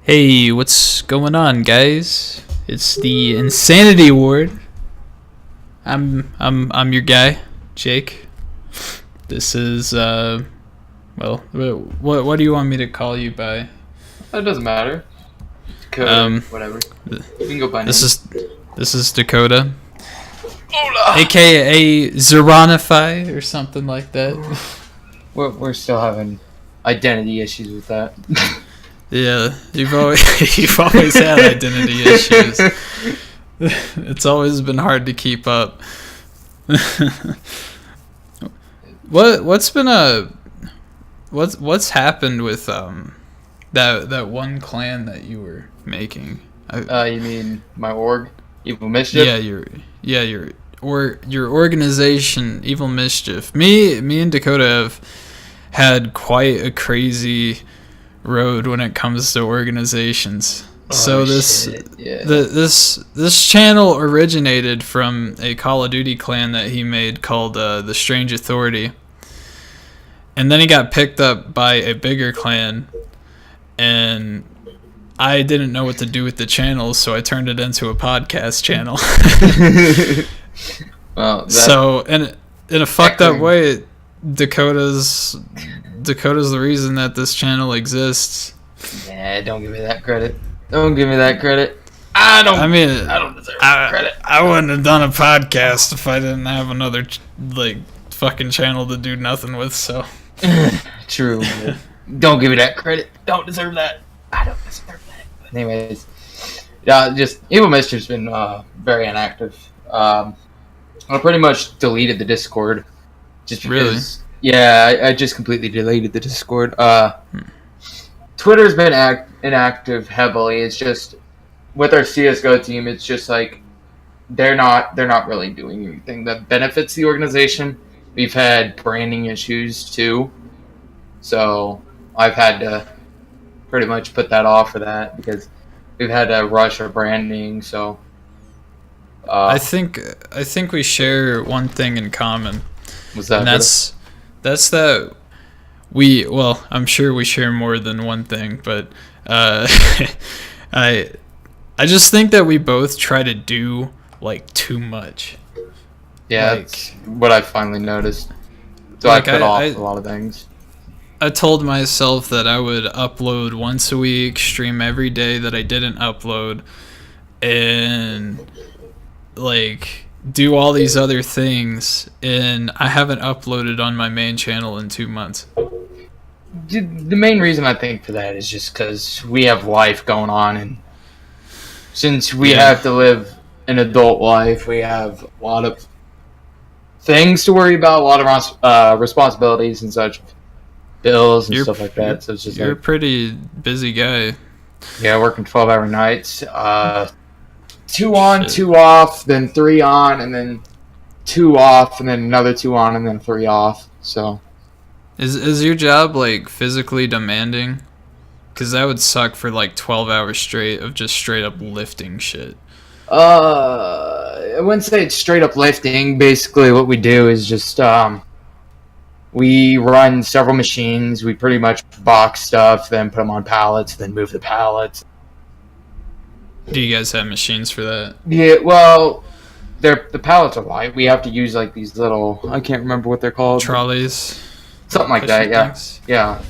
Hey, what's going on, guys? It's the Insanity Ward. I'm your guy, Jake. This is what do you want me to call you by? It doesn't matter. Dakota, whatever. You can go by name. This is Dakota, Hola! aka Zeronify or something like that. We're still having identity issues with that. Yeah, you've always had identity issues. It's always been hard to keep up. What's happened with that one clan that you were making? You mean my org, Evil Mischief? your organization, Evil Mischief. Me and Dakota have had quite a crazy road when it comes to organizations. This channel originated from a Call of Duty clan that he made called the Strange Authority, and then he got picked up by a bigger clan, and I didn't know what to do with the channel, so I turned it into a podcast channel. So in a fucked up way, Dakota's the reason that this channel exists. Nah, don't give me that credit. Don't give me that credit. I don't deserve credit. I wouldn't have done a podcast if I didn't have another fucking channel to do nothing with. So true. Don't give me that credit. Don't deserve that. I don't deserve that. But anyways, yeah, just Evil Mischief's been very inactive. I pretty much deleted the Discord just because. Really? Yeah, I just completely deleted the Discord. Twitter's been inactive heavily. It's just with our CS:GO team, it's just like they're not really doing anything that benefits the organization. We've had branding issues too, so I've had to pretty much put that off for that because we've had to rush our branding. So I think we share one thing in common. What's that? And that's that I'm sure we share more than one thing, but I just think that we both try to do too much. Yeah, that's what I finally noticed. So I cut off a lot of things. I told myself that I would upload once a week, stream every day that I didn't upload, and do all these other things, and I haven't uploaded on my main channel in 2 months. The main reason I think for that is just because we have life going on, and since we have to live an adult life, we have a lot of things to worry about, a lot of responsibilities and such, bills and stuff like that. So it's just you're a pretty busy guy. Yeah, working 12-hour nights. 2 on, 2 off, then 3 on, and then 2 off, and then another 2 on, and then 3 off. So, is your job physically demanding? Because that would suck for 12 hours straight of just straight up lifting shit. I wouldn't say it's straight up lifting. Basically, what we do is just we run several machines. We pretty much box stuff, then put them on pallets, then move the pallets. Do you guys have machines for that? Yeah, well, the pallets are light. We have to use these little, I can't remember what they're called. Trolleys? Something like that, yeah. Things? Yeah.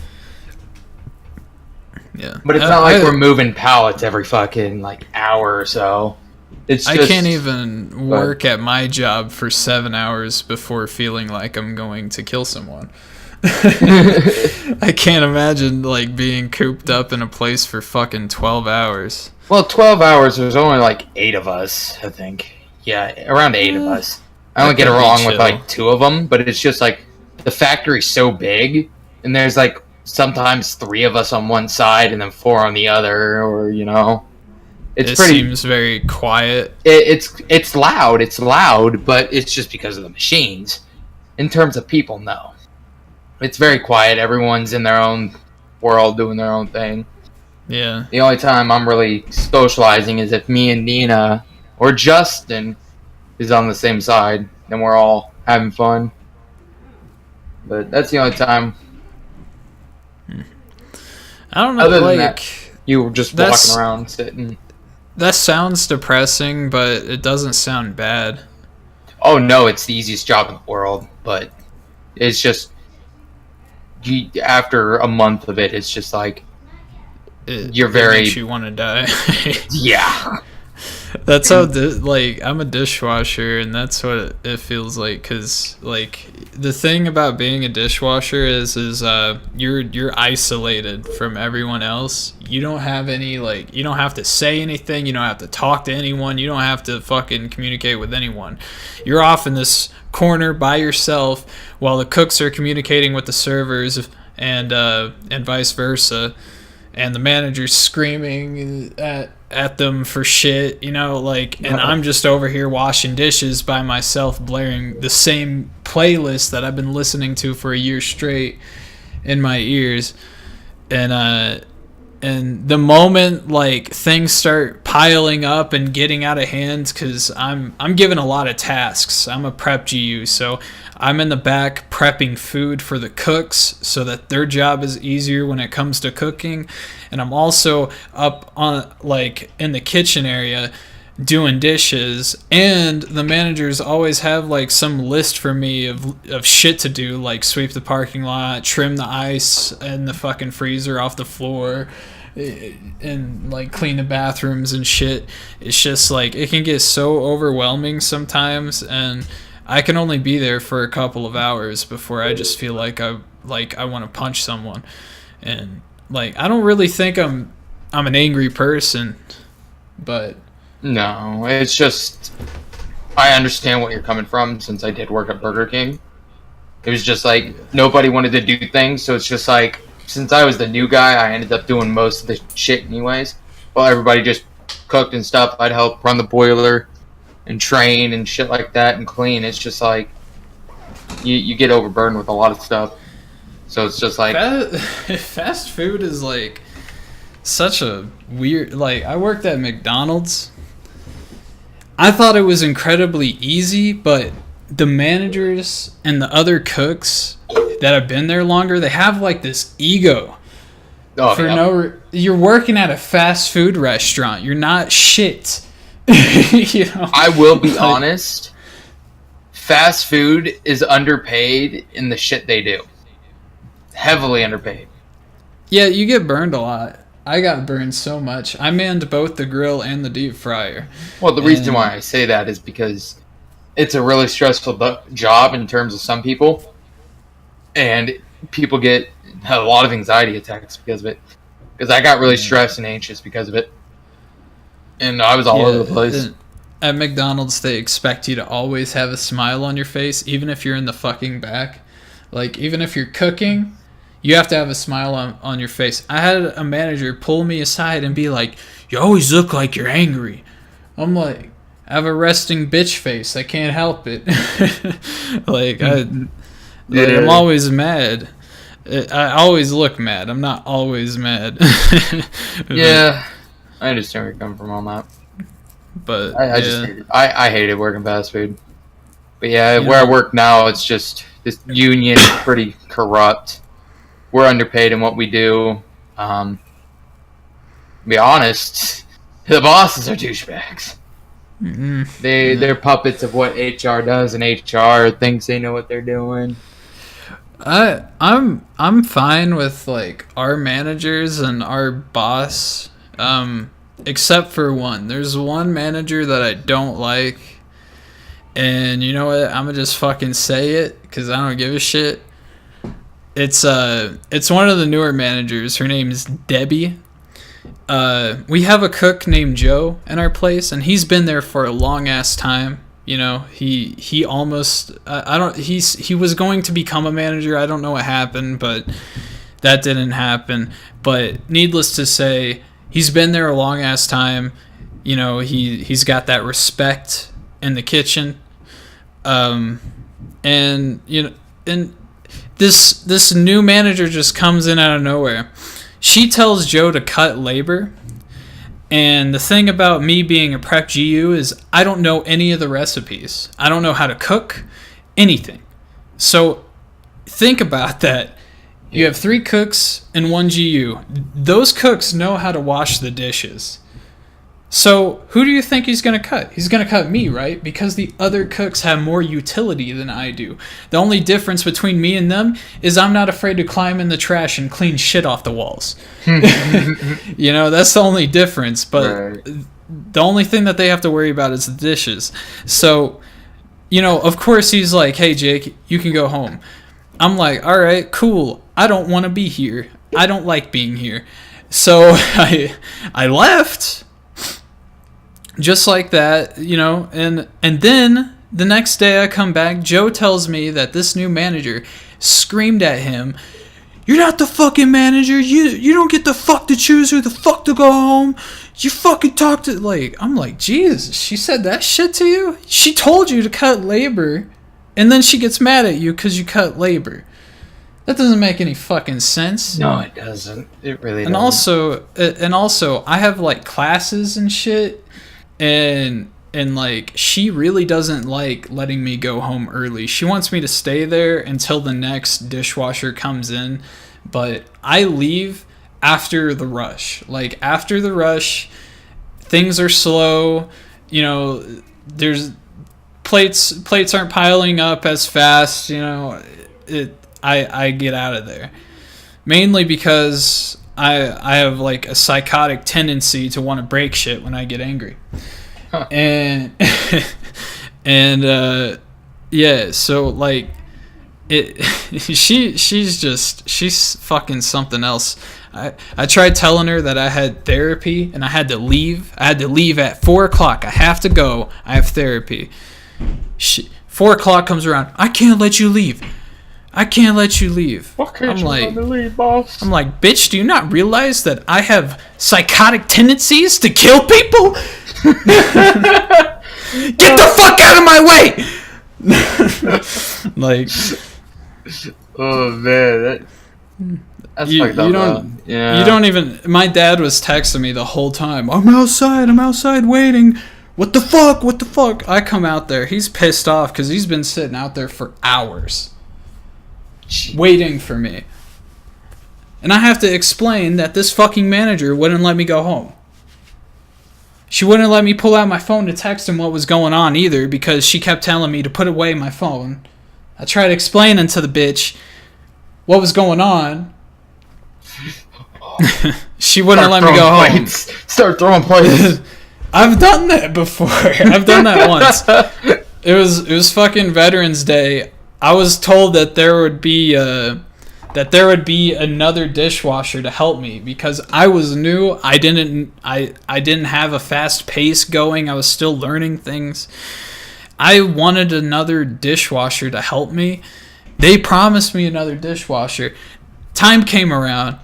Yeah. But it's not like we're moving pallets every fucking hour or so. It's just, I can't even work at my job for 7 hours before feeling like I'm going to kill someone. I can't imagine being cooped up in a place for fucking 12 hours. Well, 12 hours, there's only 8 of us, I think. Yeah, around 8 of us. I only get along with 2 of them, but it's just the factory's so big, and there's sometimes 3 of us on one side and then 4 on the other, or it seems very quiet. It's loud, but it's just because of the machines. In terms of people, no. It's very quiet. Everyone's in their own world doing their own thing. Yeah. The only time I'm really socializing is if me and Nina or Justin is on the same side, then we're all having fun. But that's the only time. I don't know. Other than that, You were just That's walking around sitting. that sounds depressing, but it doesn't sound bad. Oh no, it's the easiest job in the world, but it's just after a month of it, it's just like you're It very makes you want to die. yeah. That's how like I'm a dishwasher, and that's what it feels like. Cause like the thing about being a dishwasher is you're isolated from everyone else. You don't have any like you don't have to say anything. You don't have to talk to anyone. You don't have to fucking communicate with anyone. You're off in this corner by yourself while the cooks are communicating with the servers and vice versa, and the manager's screaming at them for shit, you know, like, and I'm just over here washing dishes by myself, blaring the same playlist that I've been listening to for a year straight in my ears. And the moment like things start piling up and getting out of hand, because I'm given a lot of tasks. I'm a prep GU, so I'm in the back prepping food for the cooks so that their job is easier when it comes to cooking, and I'm also up on like in the kitchen area doing dishes, and the managers always have like some list for me of shit to do, like sweep the parking lot, trim the ice and the fucking freezer off the floor, and like clean the bathrooms and shit. It's just like it can get so overwhelming sometimes, and I can only be there for a couple of hours before I just feel like I want to punch someone. And like I don't really think I'm an angry person, but No, it's just I understand what you're coming from since I did work at Burger King. It was just like nobody wanted to do things, so it's just like since I was the new guy, I ended up doing most of the shit anyways. While everybody just cooked and stuff, I'd help run the boiler and train and shit like that and clean. It's just like you get overburdened with a lot of stuff. So it's just like fast food is like such a weird, like I worked at McDonald's. I thought it was incredibly easy, but the managers and the other cooks that have been there longer, they have like this ego. You're working at a fast food restaurant. You're not shit. You know? I will be honest. Fast food is underpaid in the shit they do. Heavily underpaid. Yeah, you get burned a lot. I got burned so much. I manned both the grill and the deep fryer. Well, the reason why I say that is because it's a really stressful job in terms of some people. And people get a lot of anxiety attacks because of it. Because I got really stressed and anxious because of it. And I was all over the place. At McDonald's, they expect you to always have a smile on your face, even if you're in the fucking back. Like, even if you're cooking, you have to have a smile on your face. I had a manager pull me aside and be like, "You always look like you're angry." I'm like, I have a resting bitch face. I can't help it. I'm always mad. I always look mad. I'm not always mad. Yeah. I understand where you're coming from on that. But I hated working fast food. But yeah, where I work now, it's just this union is pretty corrupt. We're underpaid in what we do. To be honest, the bosses are douchebags. Mm-hmm. They're puppets of what HR does, and HR thinks they know what they're doing. I'm fine with like our managers and our boss. Except for one. There's one manager that I don't like, and you know what? I'm gonna just fucking say it because I don't give a shit. It's one of the newer managers. Her name's Debbie. We have a cook named Joe in our place, and he's been there for a long ass time. You know, he almost he was going to become a manager. I don't know what happened, but that didn't happen. But needless to say, he's been there a long ass time. You know, he's got that respect in the kitchen. And you know, and this new manager just comes in out of nowhere. She tells Joe to cut labor. And the thing about me being a prep GU is I don't know any of the recipes. I don't know how to cook anything. So think about that. You have 3 cooks and 1 GU. Those cooks know how to wash the dishes. So who do you think he's going to cut? He's going to cut me, right? Because the other cooks have more utility than I do. The only difference between me and them is I'm not afraid to climb in the trash and clean shit off the walls. You know, that's the only difference. But Right. the only thing that they have to worry about is the dishes. So, you know, of course he's like, hey, Jake, you can go home. I'm like, all right, cool. I don't want to be here. I don't like being here. So I left. Just like that, you know, and then the next day I come back, Joe tells me that this new manager screamed at him, "You're not the fucking manager. You don't get the fuck to choose who the fuck to go home. You fucking talk to," like, I'm like, Jesus, she said that shit to you? She told you to cut labor, and then she gets mad at you because you cut labor. That doesn't make any fucking sense. No, it doesn't. It really doesn't. And also, I have like classes and shit. And like, she really doesn't like letting me go home early. She wants me to stay there until the next dishwasher comes in, but I leave after the rush. Like, after the rush, things are slow, you know, there's plates aren't piling up as fast, you know. I get out of there. Mainly because I have like a psychotic tendency to want to break shit when I get angry. Huh. And yeah, so like she's fucking something else. I tried telling her that I had therapy and I had to leave. I had to leave at 4 o'clock. I have to go. I have therapy. 4 o'clock comes around. I can't let you leave. I can't let you leave. Why can't you let me leave, boss? I'm like, bitch, do you not realize that I have psychotic tendencies to kill people? Get the fuck out of my way! Like, oh man, that's you fucked up. don't, yeah. you don't even. My dad was texting me the whole time. I'm outside waiting. What the fuck? I come out there. He's pissed off because he's been sitting out there for hours. Waiting for me. And I have to explain that this fucking manager wouldn't let me go home. She wouldn't let me pull out my phone to text him what was going on either, because she kept telling me to put away my phone. I tried explaining to the bitch what was going on. She wouldn't let me go home. Start throwing plates. I've done that before. I've done that once. It was fucking Veterans Day. I was told that there would be another dishwasher to help me because I was new. I didn't have a fast pace going. I was still learning things. I wanted another dishwasher to help me. They promised me another dishwasher. Time came around.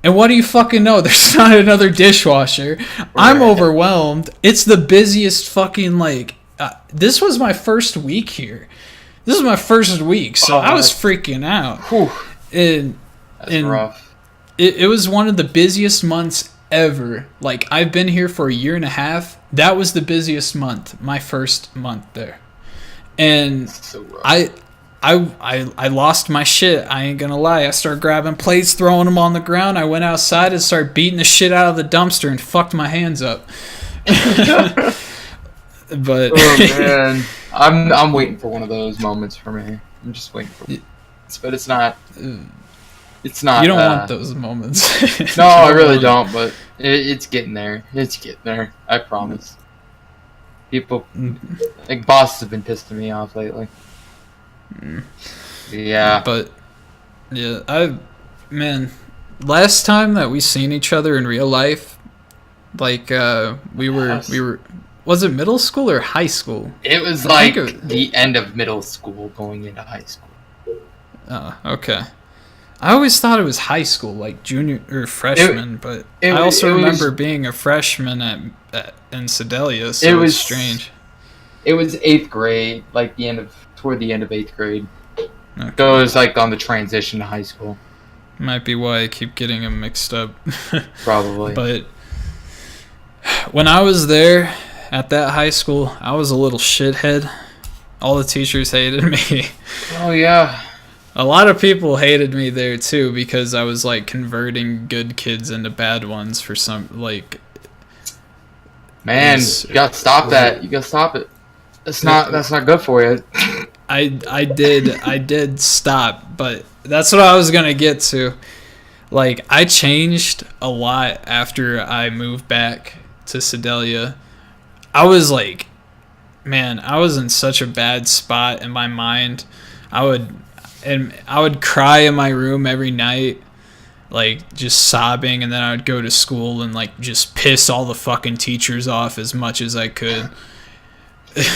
And what do you fucking know? There's not another dishwasher. Right. I'm overwhelmed. It's the busiest fucking, like, this was my first week here. This is my first week, so I was freaking out. Whew. That's rough. It was one of the busiest months ever. Like, I've been here for a year and a half. That was the busiest month, my first month there. And so I lost my shit. I ain't gonna lie. I started grabbing plates, throwing them on the ground. I went outside and started beating the shit out of the dumpster and fucked my hands up. But oh man, I'm waiting for one of those moments for me. I'm just waiting for it. But it's not. It's not. You don't want those moments. No, I really don't. But it's getting there. It's getting there. I promise. People, like bosses, have been pissing me off lately. Yeah. But yeah, last time that we seen each other in real life, like we were. Was it middle school or high school? It was like the end of middle school going into high school. Oh, okay. I always thought it was high school, like junior or freshman, but I also remember being a freshman in Sedalia, so it was strange. It was 8th grade, like toward the end of 8th grade. Okay. So it was like on the transition to high school. Might be why I keep getting them mixed up. Probably. But when I was there at that high school, I was a little shithead. All the teachers hated me. Oh yeah. A lot of people hated me there too because I was like converting good kids into bad ones for some like. Man, you gotta stop that. You gotta stop it. That's not good for you. I did stop, but that's what I was gonna get to. Like, I changed a lot after I moved back to Sedalia. I was like, man, I was in such a bad spot in my mind. I would cry in my room every night, like just sobbing, and then I would go to school and like just piss all the fucking teachers off as much as I could.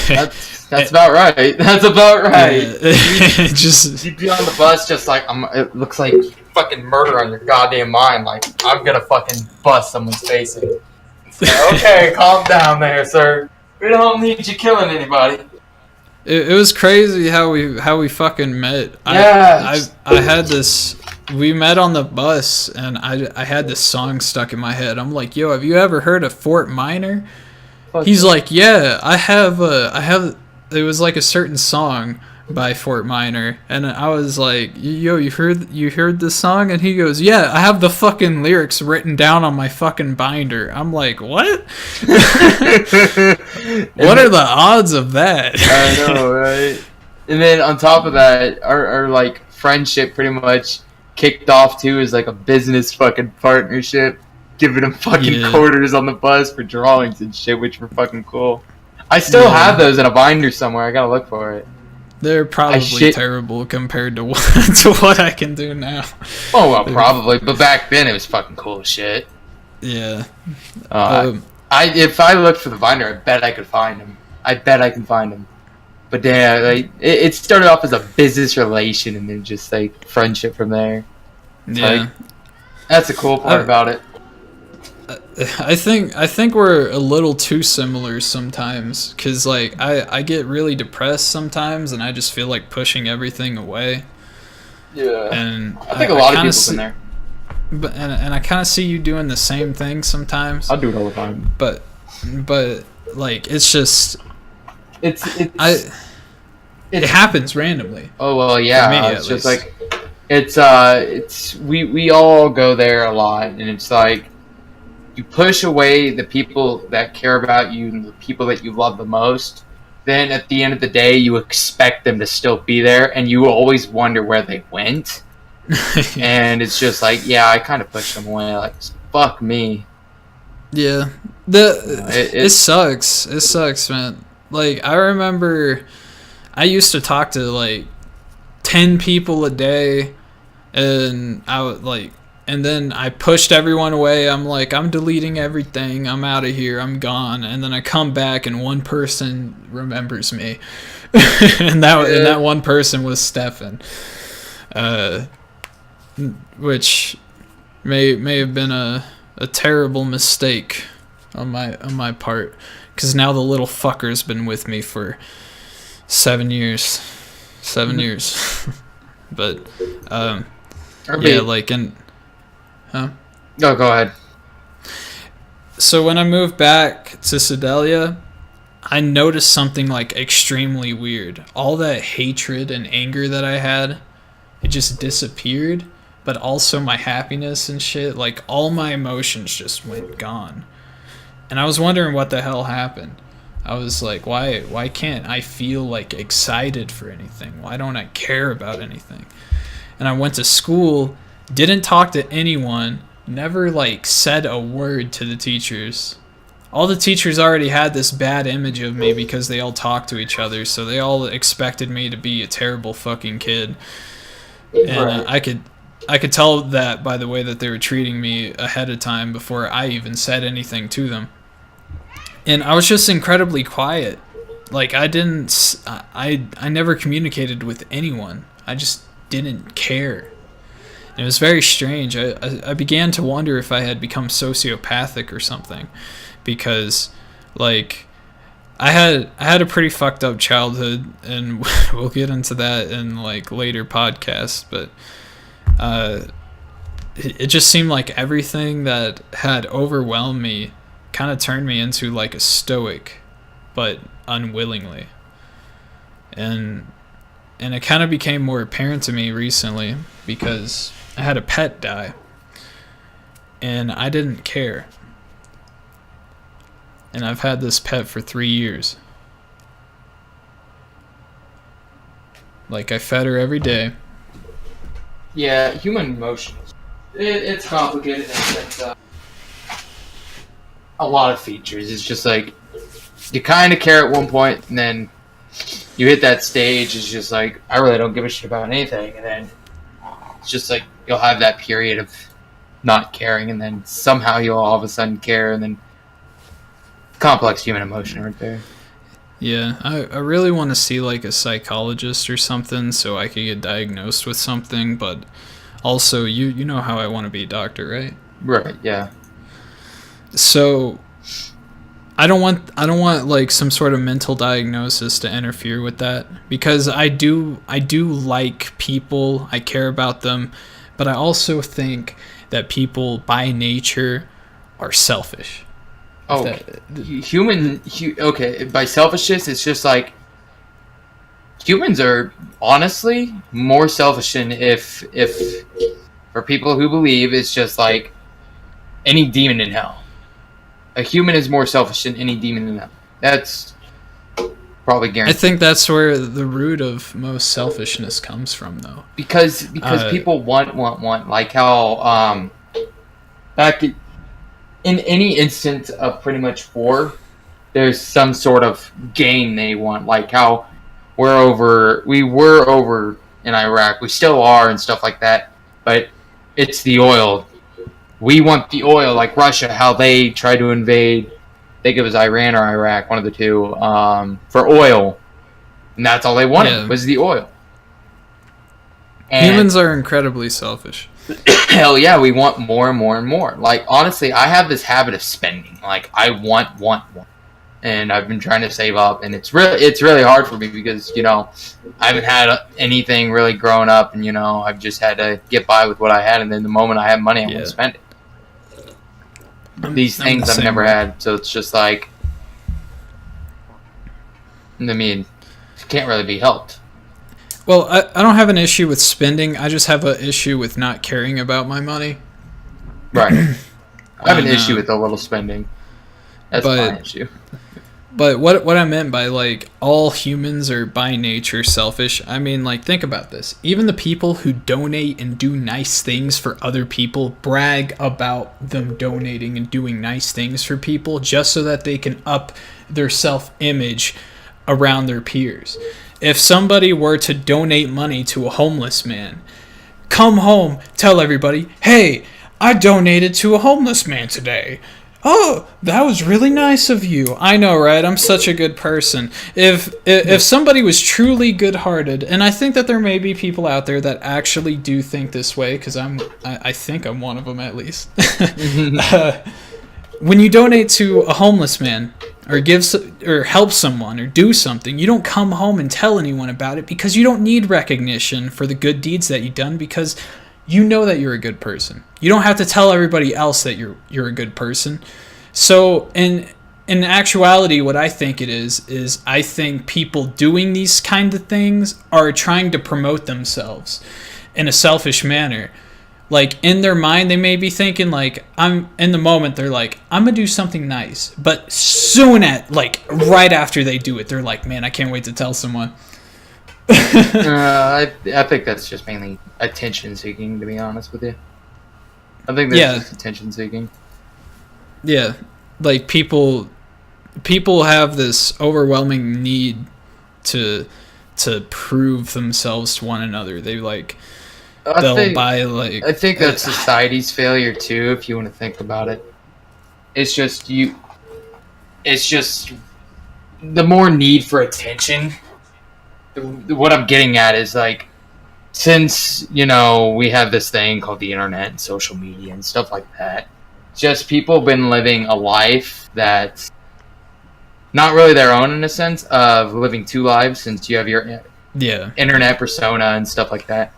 That's about right. That's about right. Just you'd be on the bus, just like it looks like fucking murder on your goddamn mind. Like I'm gonna fucking bust someone's face in. Okay, calm down there, sir. We don't need you killing anybody. It was crazy how we fucking met. Yeah. I had this. We met on the bus, and I had this song stuck in my head. I'm like, yo, have you ever heard of Fort Minor? He's like, yeah, I have. It was like a certain song by Fort Minor, and I was like, yo, you heard this song? And he goes, yeah, I have the fucking lyrics written down on my fucking binder. I'm like, what? What are the odds of that? I know, right? And then on top of that, our like friendship pretty much kicked off too as like a business fucking partnership. Giving him fucking quarters on the bus for drawings and shit, which were fucking cool. I still have those in a binder somewhere. I gotta look for it. They're probably terrible compared to what I can do now. Oh, well, probably. But back then, it was fucking cool as shit. Yeah. If I looked for the binder, I bet I could find them. But yeah, like it started off as a business relation and then just like friendship from there. Yeah. Like, that's the cool part about it. I think we're a little too similar sometimes, because like I get really depressed sometimes and I just feel like pushing everything away. Yeah. And I think a lot of people in there. But and I kind of see you doing the same thing sometimes. I do it all the time. But like it's just it happens randomly. Oh well, yeah. For me, it's just like it's we all go there a lot, and it's like you push away the people that care about you and the people that you love the most. Then at the end of the day, you expect them to still be there, and you always wonder where they went. And it's just like, yeah, I kind of pushed them away. Like, fuck me. Yeah, it sucks. It sucks, man. Like, I remember I used to talk to like 10 people a day, and I would like. And then I pushed everyone away. I'm like, I'm deleting everything. I'm out of here. I'm gone. And then I come back, and one person remembers me, and that one person was Stefan, which may have been a terrible mistake on my part, because now the little fucker's been with me for 7 years. 7 years, but yeah, like Huh? No, go ahead. So when I moved back to Sedalia, I noticed something like extremely weird. All that hatred and anger that I had, it just disappeared. But also my happiness and shit, like all my emotions just went gone. And I was wondering what the hell happened. I was like, why can't I feel like excited for anything? Why don't I care about anything? And I went to school, didn't talk to anyone, never like said a word to the teachers. All the teachers already had this bad image of me because they all talked to each other, so they all expected me to be a terrible fucking kid. And I could tell that by the way that they were treating me ahead of time before I even said anything to them. And I was just incredibly quiet. Like I never communicated with anyone. I just didn't care. It was very strange. I began to wonder if I had become sociopathic or something, because like I had a pretty fucked up childhood, and we'll get into that in like later podcasts, but it just seemed like everything that had overwhelmed me kind of turned me into like a stoic, but unwillingly. And And it kind of became more apparent to me recently because I had a pet die. And I didn't care. And I've had this pet for 3 years. Like, I fed her every day. Yeah, human emotions. It's complicated in the sense of a lot of features. It's just like, you kind of care at one point, and then you hit that stage, it's just like, I really don't give a shit about anything, and then it's just like, you'll have that period of not caring, and then somehow you'll all of a sudden care, and then complex human emotion right there. Yeah, I really want to see like a psychologist or something so I could get diagnosed with something, but also you know how I want to be a doctor, right? Right, yeah. So I don't want like some sort of mental diagnosis to interfere with that because I do like people, I care about them, but I also think that people by nature are selfish. Oh, okay, by selfishness, it's just like, humans are honestly more selfish than if for people who believe, it's just like any demon in hell. A human is more selfish than any demon in hell. That's probably guaranteed. I think that's where the root of most selfishness comes from, though. Because people want, like how back in any instance of pretty much war, there's some sort of gain they want. Like how we were over in Iraq, we still are and stuff like that, but it's the oil. We want the oil, like Russia, how they try to invade, I think it was Iran or Iraq, one of the two, for oil. And that's all they wanted, was the oil. And humans are incredibly selfish. Hell yeah, we want more and more and more. Like, honestly, I have this habit of spending. Like, I want. And I've been trying to save up, and it's really hard for me because, you know, I haven't had anything really growing up, and, you know, I've just had to get by with what I had, and then the moment I have money, I'm going to spend it. These things I've never had, so it's just like, I mean, it can't really be helped. Well, I don't have an issue with spending. I just have an issue with not caring about my money. Right. I have an issue with a little spending. That's my issue. But what I meant by, like, all humans are by nature selfish, I mean, like, think about this. Even the people who donate and do nice things for other people brag about them donating and doing nice things for people just so that they can up their self-image around their peers. If somebody were to donate money to a homeless man, come home, tell everybody, hey, I donated to a homeless man today. Oh, that was really nice of you. I know, right? I'm such a good person. If somebody was truly good-hearted, and I think that there may be people out there that actually do think this way, because I think I'm one of them at least. When you donate to a homeless man, or help someone, or do something, you don't come home and tell anyone about it because you don't need recognition for the good deeds that you've done because you know that you're a good person. You don't have to tell everybody else that you're a good person. So in actuality, what I think it is I think people doing these kind of things are trying to promote themselves in a selfish manner. Like, in their mind, they may be thinking, like, in the moment, they're like, I'm going to do something nice. But right after they do it, they're like, man, I can't wait to tell someone. I think that's just mainly attention seeking, to be honest with you. I think that's just attention seeking. Yeah. Like, people have this overwhelming need to prove themselves to one another. They, like... I think that's society's failure too, if you want to think about it. It's just the more need for attention. What I'm getting at is, like, since, you know, we have this thing called the internet and social media and stuff like that, just people have been living a life that's not really their own, in a sense of living two lives, since you have your internet persona and stuff like that.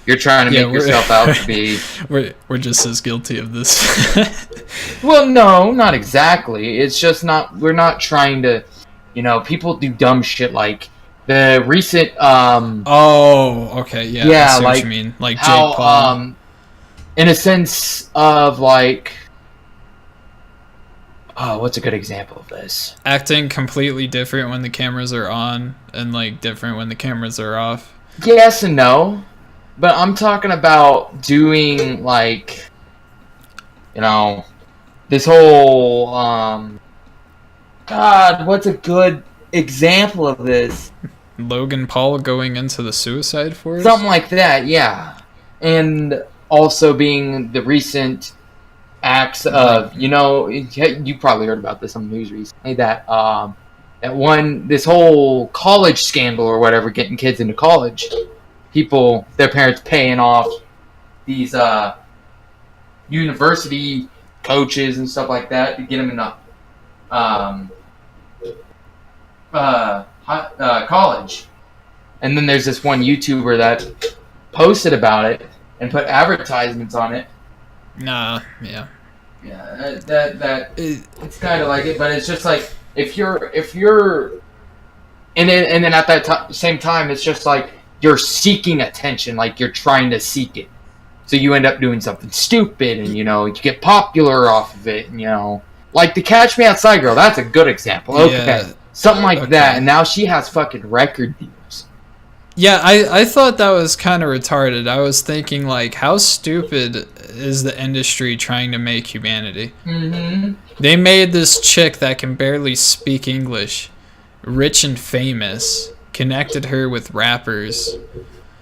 You're trying to make yourself out to be... We're just as guilty of this. Well, no, not exactly. It's just not... We're not trying to... You know, people do dumb shit like The recent Oh, okay, yeah, I yeah, see what you like mean. Like Jake how Paul in a sense of like, oh, what's a good example of this? acting completely different when the cameras are on and like different when the cameras are off. Yes and no, but I'm talking about doing like, you know, this whole God, what's a good example of this? Logan Paul going into the Suicide Force. Something like that, yeah. And also being the recent acts Like, of, you probably heard about this on the news recently, that one, this whole college scandal or whatever, getting kids into college, people, their parents paying off these university coaches and stuff like that to get them into um, college. And then there's this one YouTuber that posted about it and put advertisements on it. nah, yeah. Yeah, it's kind of like it, but it's just like if you're, and then at that same time, it's just like you're seeking attention, like you're trying to seek it. So you end up doing something stupid, and you get popular off of it, and like the Catch Me Outside girl. That's a good example. Okay, Yeah, something like okay. that, and now she has fucking record deals. Yeah, I thought that was kind of retarded. I was thinking, like, how stupid is the industry trying to make humanity? Mm-hmm. They made this chick that can barely speak English, rich and famous, connected her with rappers.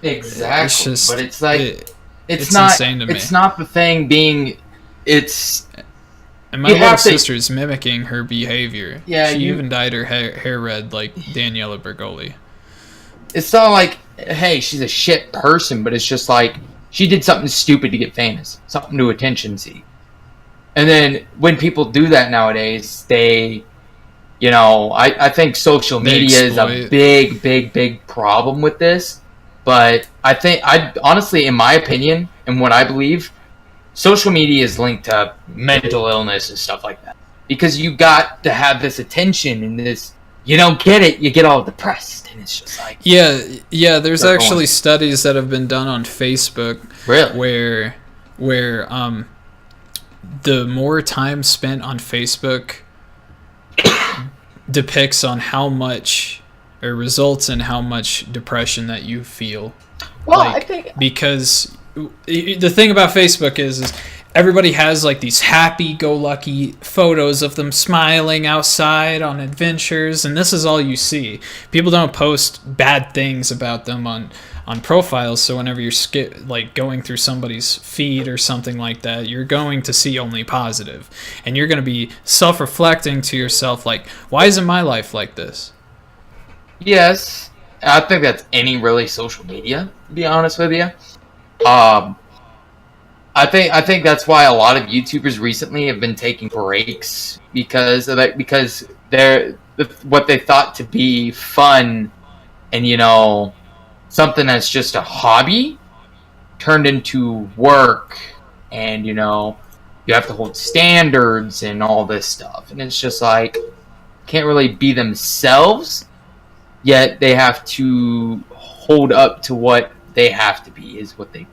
Exactly, It's just, but it's like it's not insane to me. it's not the thing being. It's And my you little have to- sister's mimicking her behavior. Yeah, she you- even dyed her hair red like Daniela Bergoli. It's not like, hey, she's a shit person, but it's just like she did something stupid to get famous, something to attention seek. And then when people do that nowadays, they, I think social They media is a exploit. big problem with this. But I honestly, in my opinion, and what I believe, social media is linked to mental illness and stuff like that. Because you got to have this attention and this, you don't get it, you get all depressed. And it's just like, Yeah. There's Go actually on. studies that have been done on Facebook really? where the more time spent on Facebook depicts on how much or results in how much depression that you feel. Well, Like, I think because the thing about Facebook is everybody has like these happy-go-lucky photos of them smiling outside on adventures, and this is all you see. People don't post bad things about them on profiles, so whenever you're like going through somebody's feed or something like that, you're going to see only positive, and you're going to be self-reflecting to yourself like, why isn't my life like this? yes. I think that's any really social media, to be honest with you. I think that's why a lot of YouTubers recently have been taking breaks because of that, because what they thought to be fun and something that's just a hobby turned into work, and you have to hold standards and all this stuff, and it's just like can't really be themselves, yet they have to hold up to what they have to be, is what they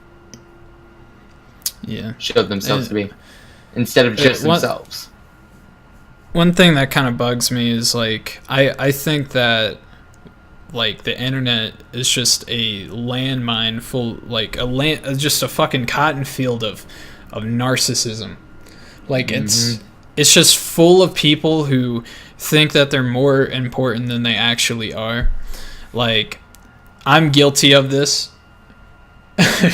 Yeah. showed themselves to be, instead of just themselves. One thing that kind of bugs me is like I think that like the internet is just a landmine full, like just a fucking cotton field of narcissism. Like it's just full of people who think that they're more important than they actually are. Like I'm guilty of this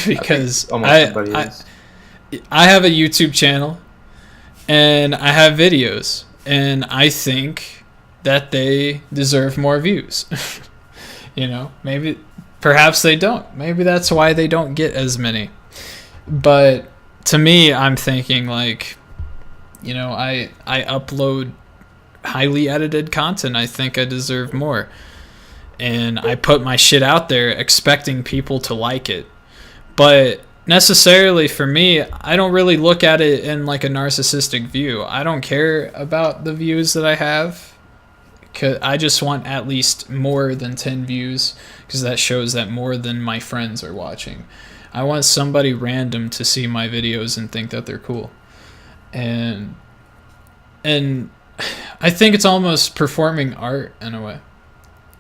because Almost everybody is. I have a YouTube channel and I have videos, and I think that they deserve more views. Maybe perhaps they don't. Maybe that's why they don't get as many. But to me, I'm thinking like, I upload highly edited content. I think I deserve more. And I put my shit out there expecting people to like it. But necessarily for me, I don't really look at it in like a narcissistic view. I don't care about the views that I have I just want at least more than 10 views, because that shows that more than my friends are watching. I want somebody random to see my videos and think that they're cool. And I think it's almost performing art in a way.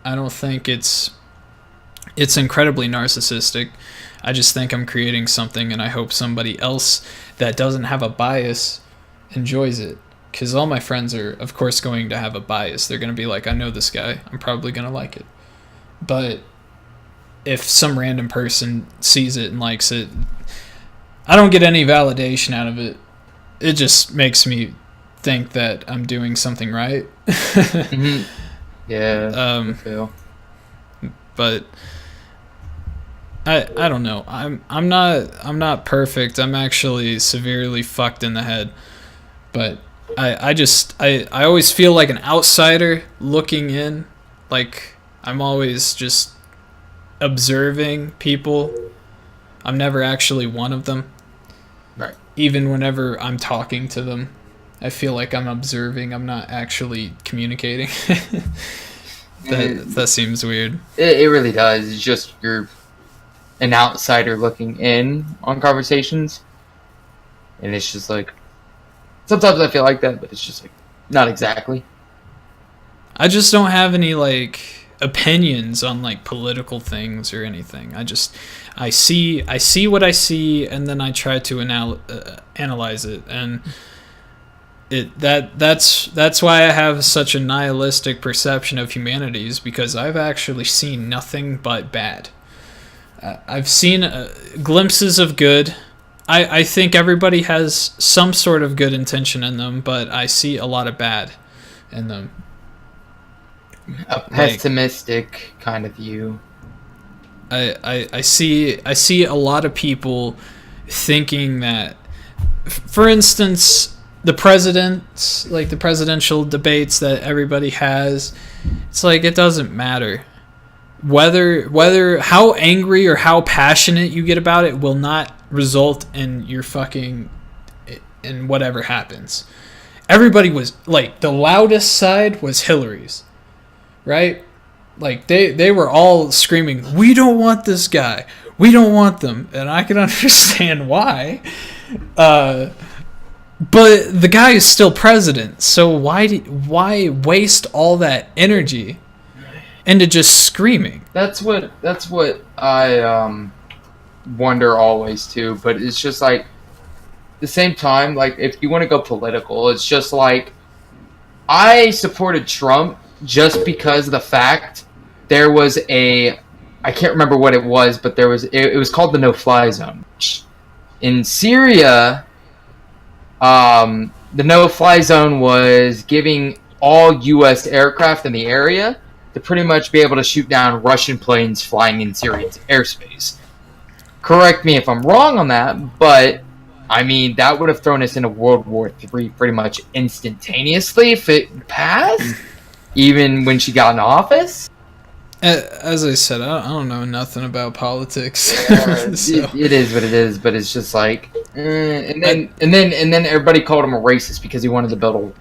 I don't think it's incredibly narcissistic. I just think I'm creating something, and I hope somebody else that doesn't have a bias enjoys it. Because all my friends are, of course, going to have a bias. They're going to be like, I know this guy. I'm probably going to like it. But if some random person sees it and likes it, I don't get any validation out of it. It just makes me think that I'm doing something right. Mm-hmm. Yeah, I feel. But I don't know. I'm not perfect. I'm actually severely fucked in the head. But I always feel like an outsider looking in. Like, I'm always just observing people. I'm never actually one of them. Right. Even whenever I'm talking to them, I feel like I'm observing. I'm not actually communicating. That seems weird. It really does. It's just you're an outsider looking in on conversations. And it's just like, sometimes I feel like that, but it's just like, not exactly. I just don't have any like opinions on like political things or anything. I see what I see, and then I try to analyze it, and that's why I have such a nihilistic perception of humanities, because I've actually seen nothing but bad. I've seen glimpses of good. I think everybody has some sort of good intention in them, but I see a lot of bad in them. A pessimistic kind of view. I see a lot of people thinking that, for instance, the presidents, like the presidential debates that everybody has, it's like, it doesn't matter. Whether how angry or how passionate you get about it will not result in your fucking, in whatever happens. Everybody was like, the loudest side was Hillary's, right? Like they were all screaming, "We don't want this guy. We don't want them," and I can understand why. But the guy is still president, so why waste all that energy into just screaming? That's what I wonder always too. But it's just like, at the same time, like, if you want to go political, it's just like, I supported Trump just because of the fact there was I can't remember what it was, but it was called the no-fly zone. In Syria, the no-fly zone was giving all U.S. aircraft in the area to pretty much be able to shoot down Russian planes flying in Syrian airspace. Correct me if I'm wrong on that, but I mean, that would have thrown us into World War III pretty much instantaneously if it passed, even when she got in office. As I said, I don't know nothing about politics. So. It is what it is, but it's just like, and then everybody called him a racist because he wanted to build a wall.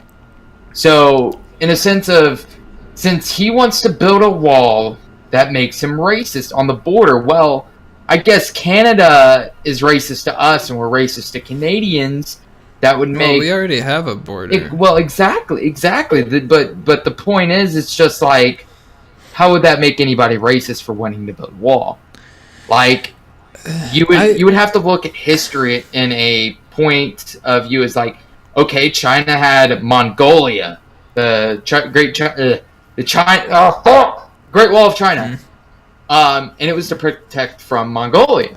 So, in a sense of, since he wants to build a wall, that makes him racist on the border. Well, I guess Canada is racist to us, and we're racist to Canadians. That would make. Well, we already have a border. Exactly. But the point is, it's just like, how would that make anybody racist for wanting to build a wall? Like, you would have to look at history in a point of view as like, okay, China had Mongolia, the Great Wall of China, and it was to protect from Mongolia.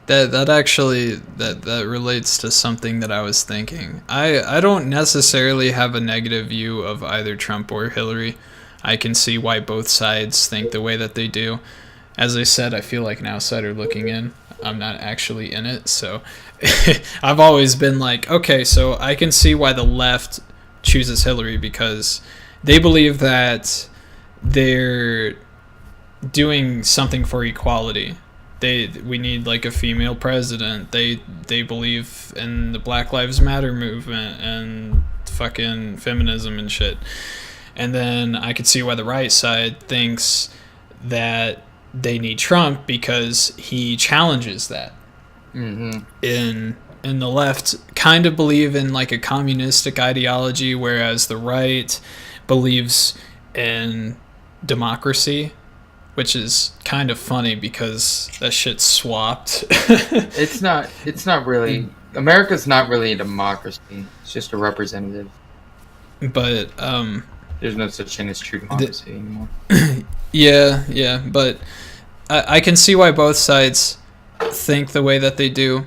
That actually that relates to something that I was thinking. I don't necessarily have a negative view of either Trump or Hillary. I can see why both sides think the way that they do. As I said, I feel like an outsider looking in. I'm not actually in it, so I've always been like, okay, so I can see why the left chooses Hillary, because they believe that they're doing something for equality. We need like a female president. They believe in the Black Lives Matter movement and fucking feminism and shit. And then I could see why the right side thinks that they need Trump because he challenges that. Mm-hmm. In the left kind of believe in like a communistic ideology, whereas the right believes in democracy, which is kind of funny because that shit's swapped. It's not really. America's not really a democracy. It's just a representative. But there's no such thing as true democracy anymore. Yeah, but I can see why both sides think the way that they do.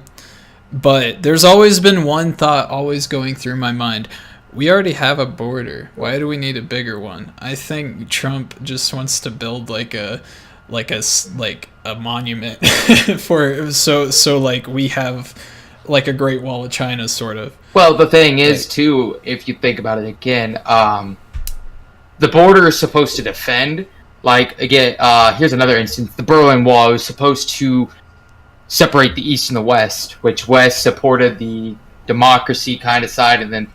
But there's always been one thought always going through my mind. We already have a border. Why do we need a bigger one? I think Trump just wants to build like a monument for so like we have like a Great Wall of China sort of. Well, the thing is too, if you think about it again, the border is supposed to defend. Like again, here's another instance: the Berlin Wall was supposed to separate the East and the West, which West supported the democracy kind of side, and then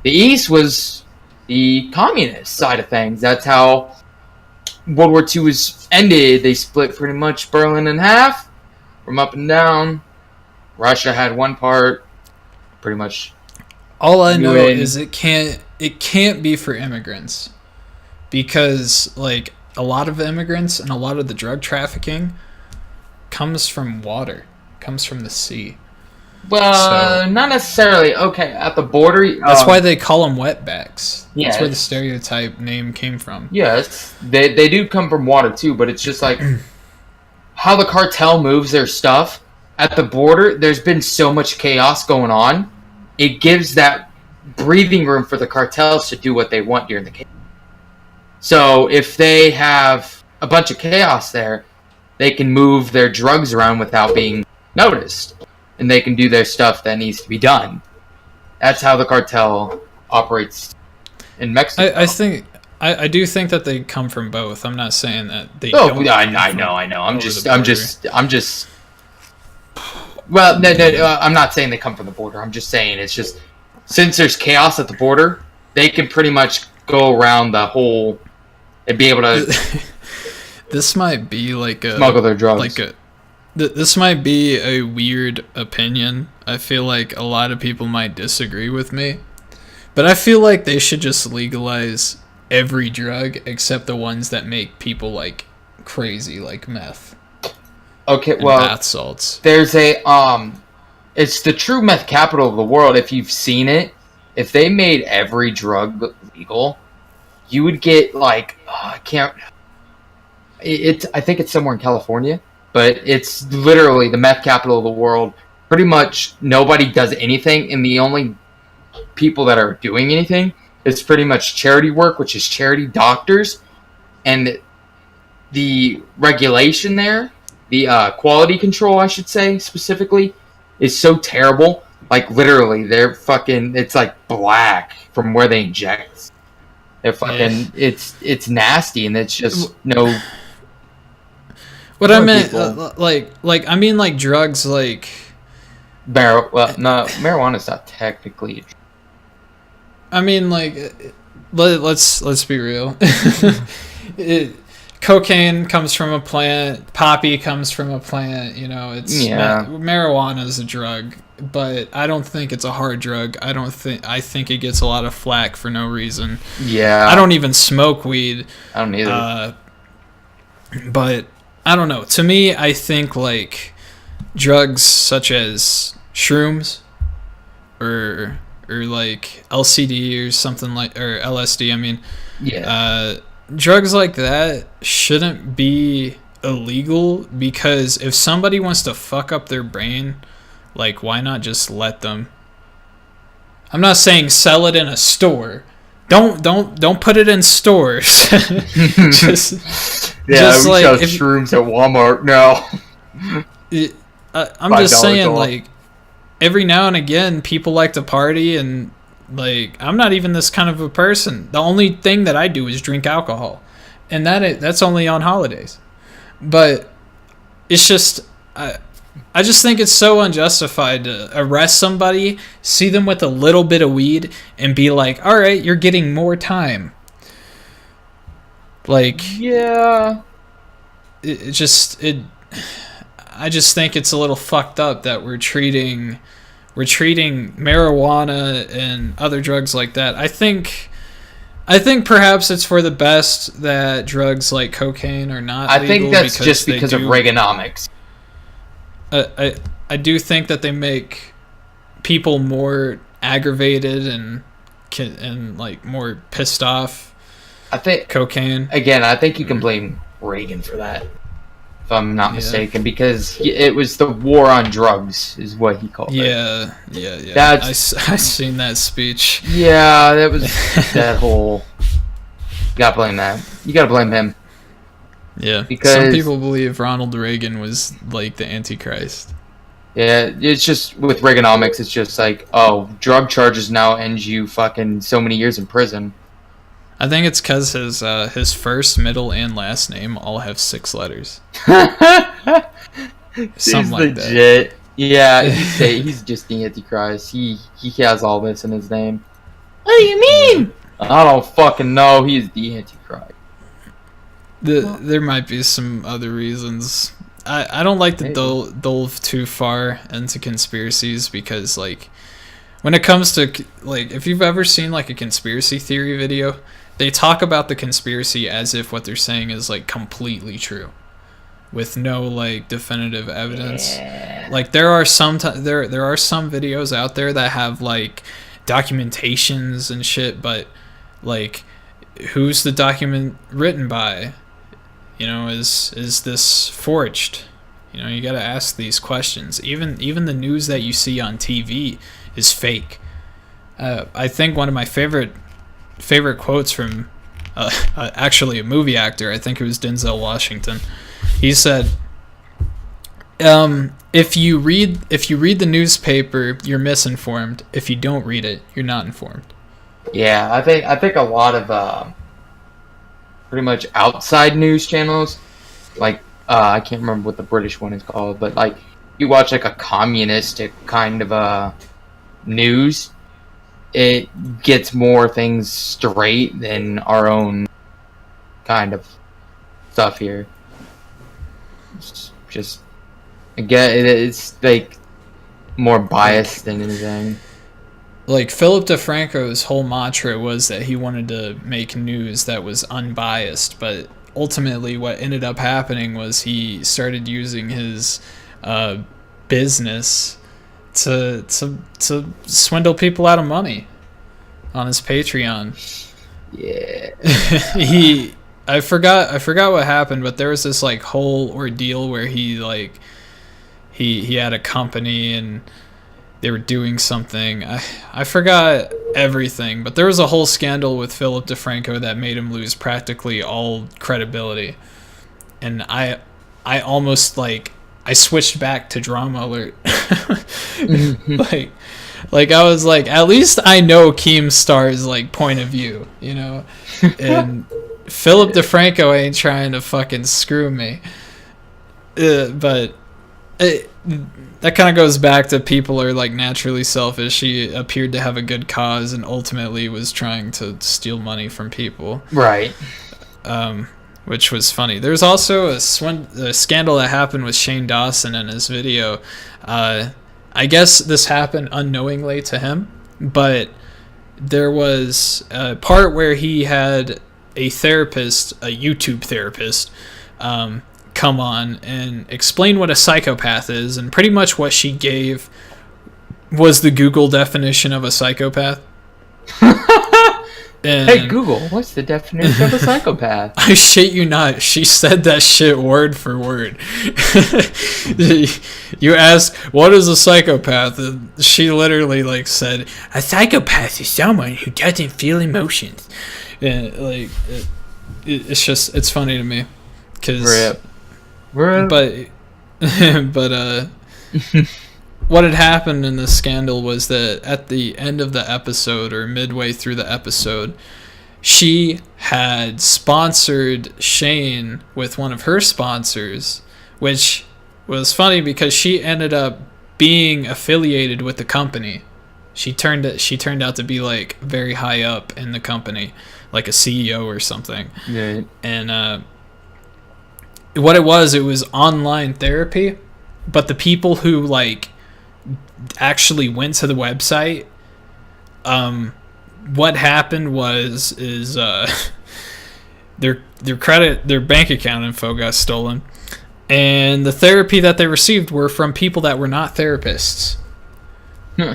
the East was the communist side of things. That's how World War II was ended. They split pretty much Berlin in half from up and down. Russia had one part, pretty much. All I know is it can't be for immigrants, because like a lot of immigrants and a lot of the drug trafficking comes from water, comes from the sea. Well, not necessarily. Okay, at the border. That's why they call them wetbacks. Yeah, that's where the stereotype name came from. Yes, they do come from water too, but it's just like how the cartel moves their stuff. At the border, there's been so much chaos going on. It gives that breathing room for the cartels to do what they want during the chaos. So if they have a bunch of chaos there, they can move their drugs around without being noticed. And they can do their stuff that needs to be done. That's how the cartel operates in Mexico. I do think that they come from both. I'm not saying that they. Oh, don't I know. I'm just. Well, no, I'm not saying they come from the border. I'm just saying it's just since there's chaos at the border, they can pretty much go around the whole and be able to. This might be like a smuggle their drugs. This might be a weird opinion. I feel like a lot of people might disagree with me, but I feel like they should just legalize every drug except the ones that make people like crazy, like meth. Okay, well, bath salts. There's a it's the true meth capital of the world. If you've seen it, if they made every drug legal, you would get like I can't. I think it's somewhere in California, but it's literally the meth capital of the world. Pretty much nobody does anything, and the only people that are doing anything is pretty much charity work, which is charity doctors, and the regulation there, the quality control, I should say specifically, is so terrible. Like literally, they're fucking. It's like black from where they inject. They're fucking. It's nasty, and it's just no. What I meant, like I mean, like drugs, like marijuana's not technically. I mean, like, let's be real. Cocaine comes from a plant. Poppy comes from a plant. You know, marijuana is a drug, but I don't think it's a hard drug. I think it gets a lot of flack for no reason. Yeah. I don't even smoke weed. I don't either. But I don't know. To me, I think like drugs such as shrooms or like LCD or something like, or LSD. I mean, drugs like that shouldn't be illegal, because if somebody wants to fuck up their brain, like why not just let them? I'm not saying sell it in a store. Don't put it in stores. just we like sell shrooms at Walmart now. I'm just saying, like, every now and again, people like to party, and like I'm not even this kind of a person. The only thing that I do is drink alcohol, and that's only on holidays. But it's just I just think it's so unjustified to arrest somebody, see them with a little bit of weed, and be like, all right, you're getting more time. Like, Yeah. it just it. I just think it's a little fucked up that we're treating marijuana and other drugs like that. I think perhaps it's for the best that drugs like cocaine are not I legal, think that's because just they because of do. Reaganomics. I do think that they make people more aggravated and like more pissed off. I think Cocaine. again, I think you can blame Reagan for that, if I'm not Yeah. mistaken, because it was the war on drugs, is what he called it. Yeah. That's I seen that speech. yeah, that was that whole. You gotta blame that. You gotta blame him. Yeah. Because Some people believe Ronald Reagan was like the Antichrist. yeah, it's just with Reaganomics, it's just like, oh, drug charges now end you fucking so many years in prison. I think it's because his first, middle, and last name all have 6 letters. Something like legit. Yeah, he's just the Antichrist. He has all this in his name. What do you mean? I don't fucking know. He's the Antichrist. There might be some other reasons. I don't like to delve too far into conspiracies, because like when it comes to, like, if you've ever seen like a conspiracy theory video, they talk about the conspiracy as if what they're saying is like completely true, with no like definitive evidence. Yeah. Like there are some videos out there that have like documentations and shit, but like, who's the document written by? Is this forged? You got to ask these questions. Even the news that you see on TV is fake. I think one of my favorite quotes from actually a movie actor, I think it was Denzel Washington. He said, if you read the newspaper, you're misinformed. If you don't read it, you're not informed. Yeah, I think a lot of pretty much outside news channels, like I can't remember what the British one is called, but like you watch like a communistic kind of news, it gets more things straight than our own kind of stuff here. It's just again, it's like more biased than anything. Like Philip DeFranco's whole mantra was that he wanted to make news that was unbiased, but ultimately what ended up happening was he started using his business to swindle people out of money on his Patreon. Yeah. I forgot what happened, but there was this like whole ordeal where he had a company and they were doing something. I forgot everything, but there was a whole scandal with Philip DeFranco that made him lose practically all credibility. And I almost I switched back to Drama Alert. like I was like, at least I know Keemstar's like point of view, and Philip DeFranco ain't trying to fucking screw me. But that kind of goes back to people are like naturally selfish. He appeared to have a good cause and ultimately was trying to steal money from people. Right. Which was funny. There's also a scandal that happened with Shane Dawson in his video. I guess this happened unknowingly to him, but there was a part where he had a therapist, a YouTube therapist, come on and explain what a psychopath is, and pretty much what she gave was the Google definition of a psychopath. Hey Google, what's the definition of a psychopath? I shit you not, she said that shit word for word. You asked, what is a psychopath? And she literally said, a psychopath is someone who doesn't feel emotions. And it's funny to me, because but what had happened in this scandal was that at the end of the episode, or midway through the episode, she had sponsored Shane with one of her sponsors, which was funny because she ended up being affiliated with the company She turned out to be like very high up in the company, like a CEO or something. Right. And what it was online therapy, but the people who like actually went to the website, what happened is their bank account info got stolen, and the therapy that they received were from people that were not therapists.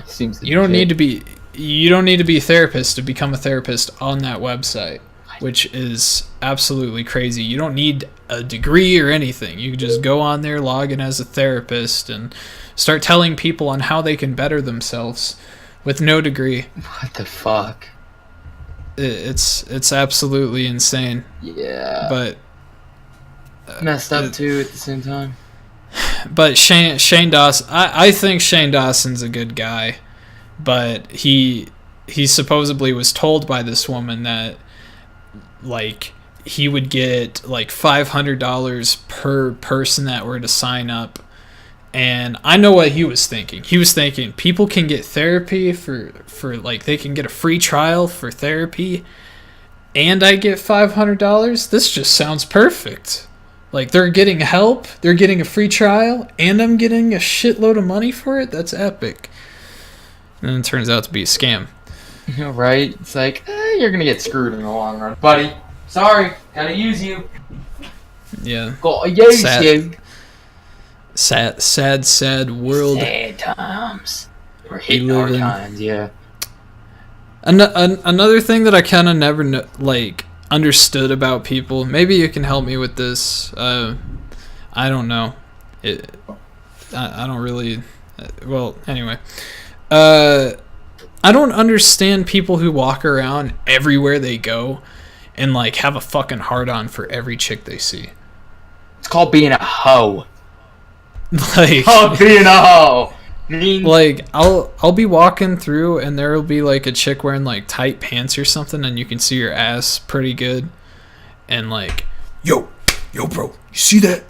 Seems You don't need to be a therapist to become a therapist on that website, which is absolutely crazy. You don't need a degree or anything. You can just go on there, log in as a therapist, and start telling people on how they can better themselves with no degree. What the fuck? It's absolutely insane. Yeah. But messed up too at the same time. But Shane Dawson, I think Shane Dawson's a good guy, but he supposedly was told by this woman that like he would get like $500 per person that were to sign up. And I know what he was thinking. He was thinking people can get therapy for like they can get a free trial for therapy, and I get $500. This just sounds perfect. Like, they're getting help, they're getting a free trial, and I'm getting a shitload of money for it? That's epic. And then it turns out to be a scam. Right? It's like, you're going to get screwed in the long run. Buddy, sorry, gotta use you. Yeah. Gotta use you. Sad world. Sad times. We're hitting hard times, yeah. Another thing that I kind of never understood about people. Maybe you can help me with this. I don't know. I don't really. Well, anyway. I don't understand people who walk around everywhere they go and like have a fucking hard-on for every chick they see. It's called being a hoe. Like, being a hoe. Like, I'll be walking through and there'll be like a chick wearing like tight pants or something, and you can see her ass pretty good, and like, yo bro, you see that?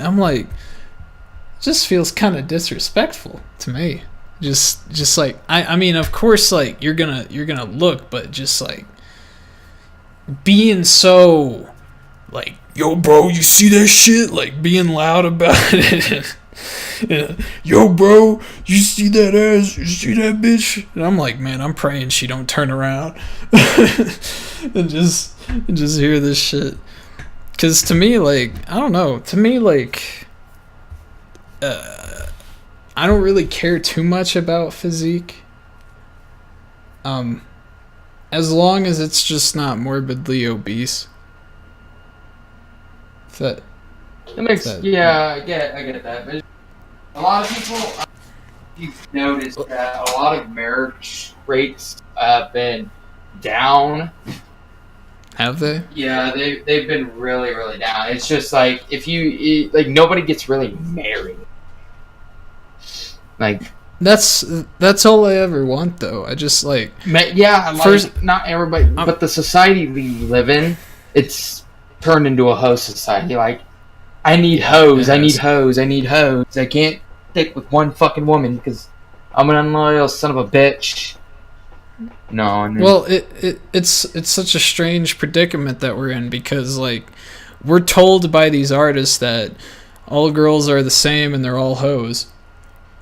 I'm like, it just feels kind of disrespectful to me. Just like, I mean, of course, like you're gonna look, but just like being so like, yo bro, you see that shit? Like being loud about it. Yeah. Yo bro, you see that ass? You see that bitch? And I'm like, man, I'm praying she don't turn around and just hear this shit. Cause to me, like, I don't know. To me, like, I don't really care too much about physique. As long as it's just not morbidly obese. Yeah, I get that. But a lot of people, you've noticed that a lot of marriage rates have been down. Have they? Yeah, they've been really, really down. It's just like, like nobody gets really married. Like, that's all I ever want, though. I just like, yeah, like, first, not everybody, but the society we live in, it's turned into a hoe society. Like, I need hoes. I can't stick with one fucking woman because I'm an unloyal son of a bitch. No. I mean, well, it's such a strange predicament that we're in, because like we're told by these artists that all girls are the same and they're all hoes,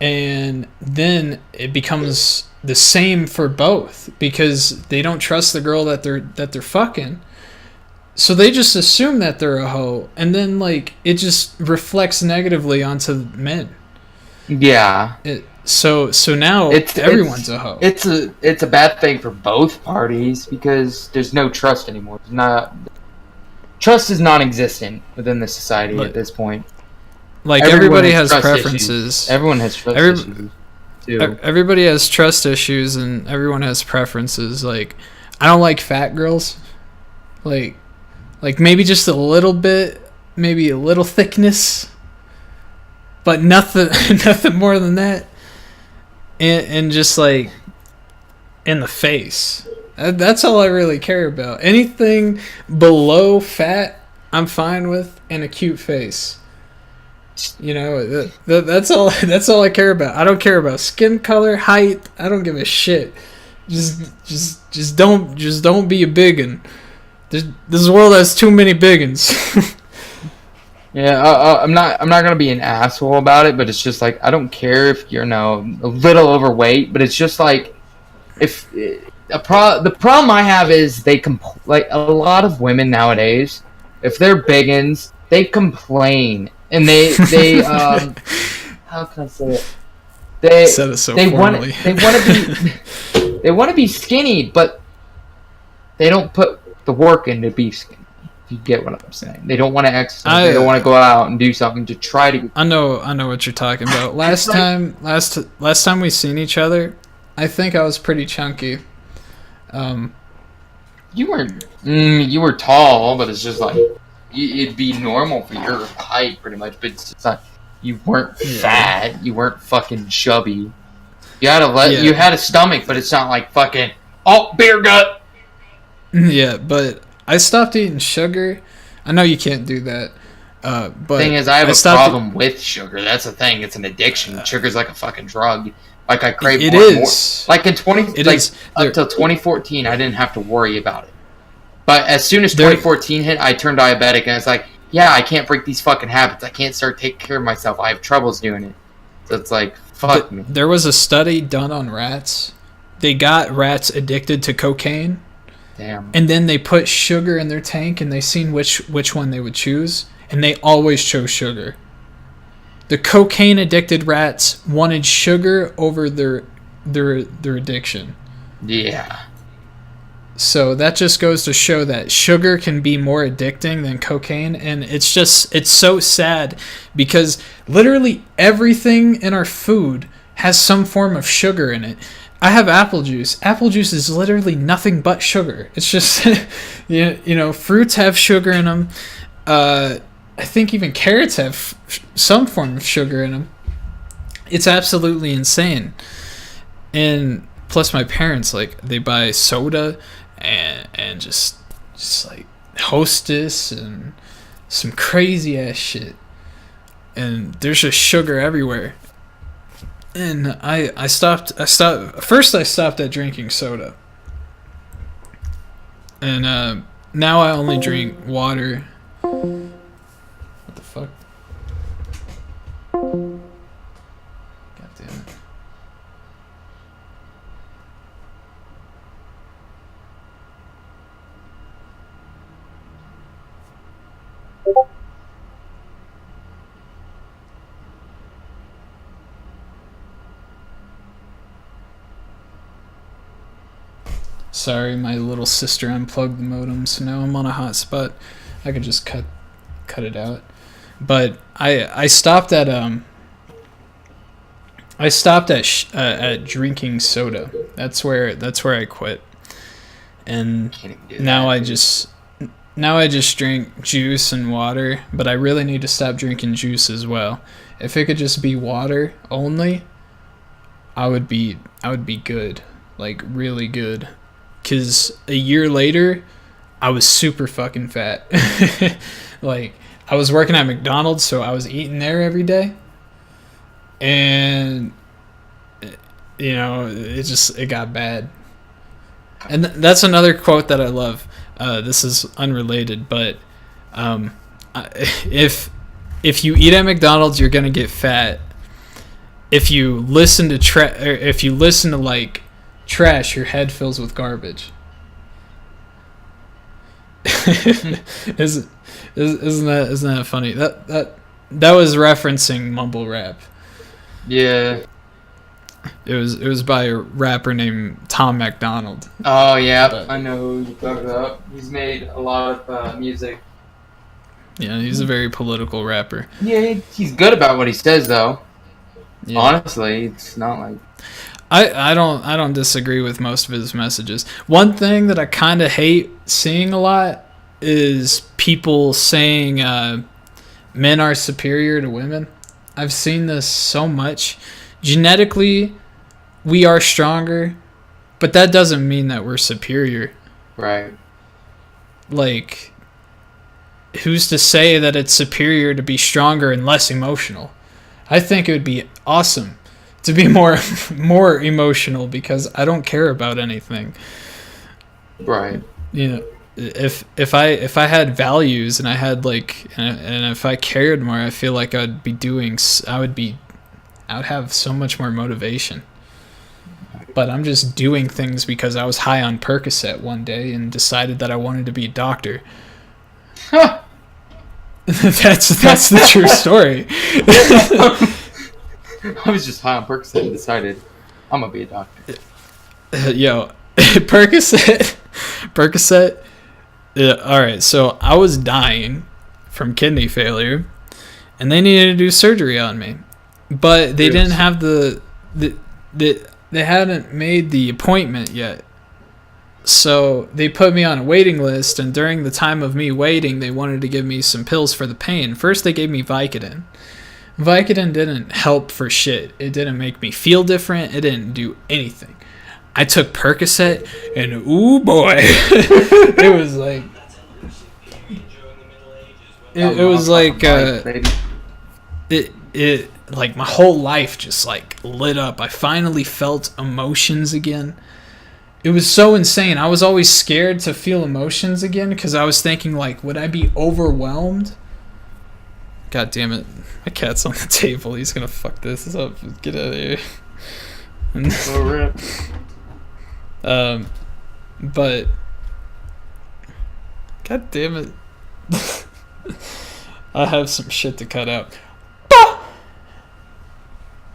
and then it becomes the same for both because they don't trust the girl that they're fucking. So they just assume that they're a hoe, and then like it just reflects negatively onto men. Yeah. So now everyone's a hoe. It's a bad thing for both parties because there's no trust anymore. Trust is non-existent within the society at this point. Like, everybody has preferences. Issues. Everyone has trust issues too. Everybody has trust issues, and everyone has preferences. Like, I don't like fat girls. Like maybe just a little bit, maybe a little thickness, but nothing more than that. And just like in the face. That's all I really care about. Anything below fat, I'm fine with, and a cute face. You know, that's all. That's all I care about. I don't care about skin color, height. I don't give a shit. Just don't be a biggin. This world has too many biggins. Yeah, I'm not gonna be an asshole about it, but it's just like I don't care if you're a little overweight, but it's just like if the problem I have is like a lot of women nowadays, if they're biggins, they complain and they how can I say it? They Said it so they formally. want to be they want to be skinny, but they don't put the work in to be skinny. If you get what I'm saying, they don't want to exercise. They don't want to go out and do something to try to. I know what you're talking about. Last time we seen each other, I think I was pretty chunky. You were tall, but it's just like it'd be normal for your height, pretty much. But it's just not. You weren't fat. You weren't fucking chubby. You had a stomach, but it's not like fucking beer gut. Yeah, but I stopped eating sugar. I know you can't do that. But the thing is, I have a problem with sugar. That's the thing. It's an addiction. Sugar's like a fucking drug. Like I crave it more and is. more. Like until 2014, I didn't have to worry about it. But as soon as 2014 hit, I turned diabetic, and it's like, yeah, I can't break these fucking habits. I can't start taking care of myself. I have troubles doing it. So it's like, fuck me. There was a study done on rats. They got rats addicted to cocaine. Damn. And then they put sugar in their tank, and they seen which one they would choose, and they always chose sugar. The cocaine addicted rats wanted sugar over their addiction. Yeah. So that just goes to show that sugar can be more addicting than cocaine, and it's so sad because literally everything in our food has some form of sugar in it. I have apple juice. Apple juice is literally nothing but sugar. It's just, fruits have sugar in them. I think even carrots have some form of sugar in them. It's absolutely insane. And plus my parents, like, they buy soda and just like Hostess and some crazy ass shit. And there's just sugar everywhere. And I stopped first I stopped at drinking soda. And now I only drink water. What the fuck? God damn it. Sorry, my little sister unplugged the modem, so now I'm on a hotspot. I could just cut it out. But I stopped at at drinking soda. That's where I quit. And now I just drink juice and water, but I really need to stop drinking juice as well. If it could just be water only, I would be good. Like really good. 'Cause a year later, I was super fucking fat. Like, I was working at McDonald's, so I was eating there every day. And, it got bad. And that's another quote that I love. This is unrelated, but if you eat at McDonald's, you're gonna get fat. If you listen to like trash, your head fills with garbage. Isn't that funny? That was referencing mumble rap. Yeah. It was by a rapper named Tom MacDonald. Oh yeah, I know who you're talking about. He's made a lot of music. Yeah, he's a very political rapper. Yeah, he's good about what he says though. Yeah. Honestly, it's not like I don't disagree with most of his messages. One thing that I kind of hate seeing a lot is people saying men are superior to women. I've seen this so much. Genetically, we are stronger, but that doesn't mean that we're superior. right. Like, who's to say that it's superior to be stronger and less emotional? I think it would be awesome to be more emotional because I don't care about anything. Right. You know, if I had values and I had like and if I cared more, I feel like I would have so much more motivation. But I'm just doing things because I was high on Percocet one day and decided that I wanted to be a doctor. Huh. That's the true story. I was just high on Percocet and decided I'm gonna be a doctor. Yo, Percocet. Yeah, all right, so I was dying from kidney failure, and they needed to do surgery on me, but they didn't have they hadn't made the appointment yet. So they put me on a waiting list, and during the time of me waiting, they wanted to give me some pills for the pain. First, they gave me Vicodin. Vicodin didn't help for shit. It didn't make me feel different. It didn't do anything. I took Percocet, and ooh boy, it was like it was like it like my whole life just like lit up. I finally felt emotions again. It was so insane. I was always scared to feel emotions again because I was thinking like, would I be overwhelmed? God damn it, my cat's on the table. He's gonna fuck this up. Get out of here. Rip. But god damn it. I have some shit to cut out.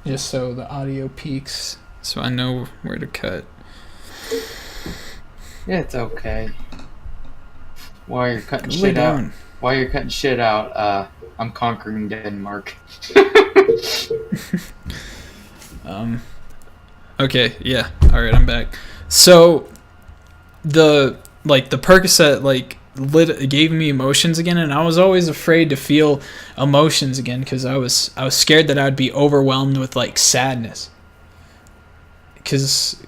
Just so the audio peaks, so I know where to cut. Yeah, it's okay. While you're cutting shit out, I'm conquering Denmark. Okay, yeah. All right, I'm back. So the Percocet gave me emotions again, and I was always afraid to feel emotions again because I was scared that I'd be overwhelmed with like sadness. Cause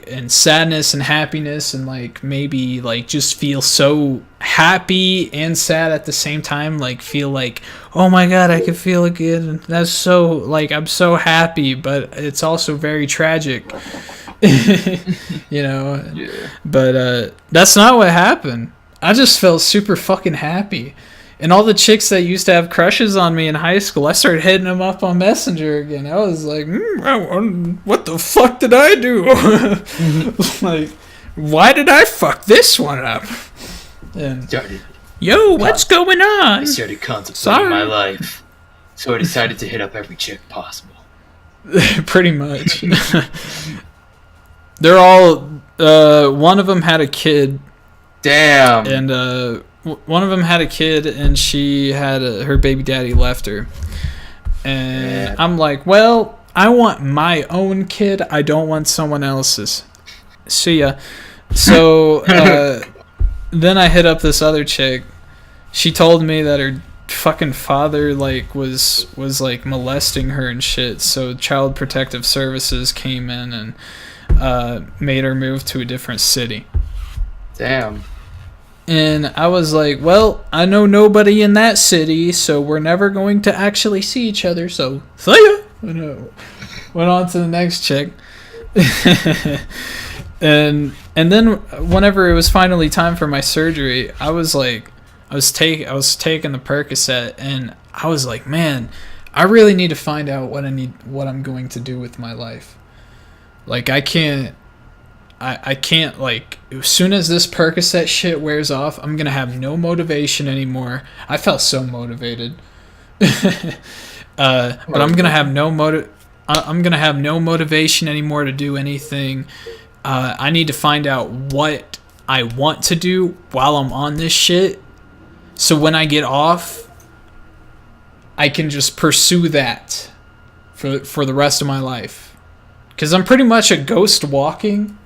and sadness and happiness and like maybe like just feel so happy and sad at the same time, like feel like, oh my god, I can feel again. That's so like I'm so happy, but it's also very tragic. You know. Yeah. But that's not what happened. I just felt super fucking happy. And all the chicks that used to have crushes on me in high school, I started hitting them up on Messenger again. I was like, what the fuck did I do? Like, why did I fuck this one up? And, what's going on? I started contemplating my life, so I decided to hit up every chick possible. Pretty much. They're all, one of them had a kid. Damn. And, one of them had a kid, and she had her baby daddy left her. And yeah. I'm like, well, I want my own kid. I don't want someone else's. See ya. So then I hit up this other chick. She told me that her fucking father like was like molesting her and shit. So Child Protective Services came in and made her move to a different city. Damn. And I was like, well, I know nobody in that city, so we're never going to actually see each other, so see ya! Went on to the next chick. and then whenever it was finally time for my surgery, I was taking the Percocet, and I was like, man, I really need to find out what I'm going to do with my life. Like, I can't like, as soon as this Percocet shit wears off, I'm gonna have no motivation anymore. I felt so motivated. But I'm gonna have no motivation anymore to do anything. I need to find out what I want to do while I'm on this shit, so when I get off, I can just pursue that for the rest of my life. Because I'm pretty much a ghost walking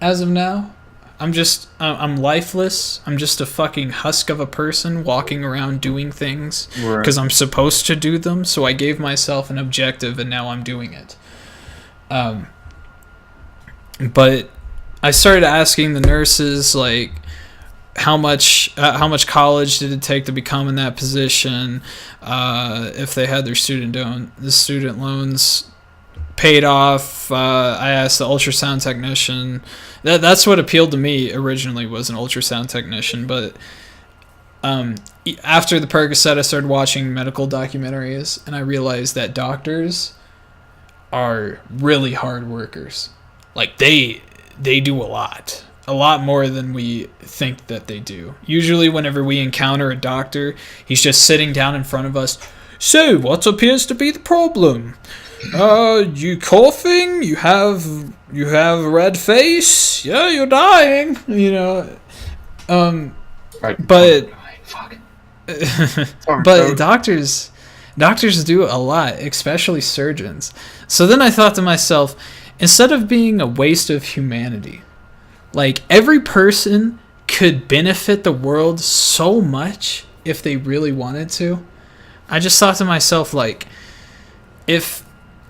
as of now. I'm lifeless. I'm just a fucking husk of a person walking around doing things because I'm supposed to do them. So I gave myself an objective, and now I'm doing it. But I started asking the nurses, like, how much college did it take to become in that position, if they had their student loans paid off. I asked the ultrasound technician. That's what appealed to me originally, was an ultrasound technician. But after the Percocet, I started watching medical documentaries, and I realized that doctors are really hard workers. Like they do a lot more than we think that they do. Usually whenever we encounter a doctor, he's just sitting down in front of us. So, what appears to be the problem? You coughing? You have a red face? Yeah, you're dying. Right. But Fuck. but doctors do a lot, especially surgeons. So then I thought to myself, instead of being a waste of humanity, like, every person could benefit the world so much if they really wanted to. I just thought to myself, like,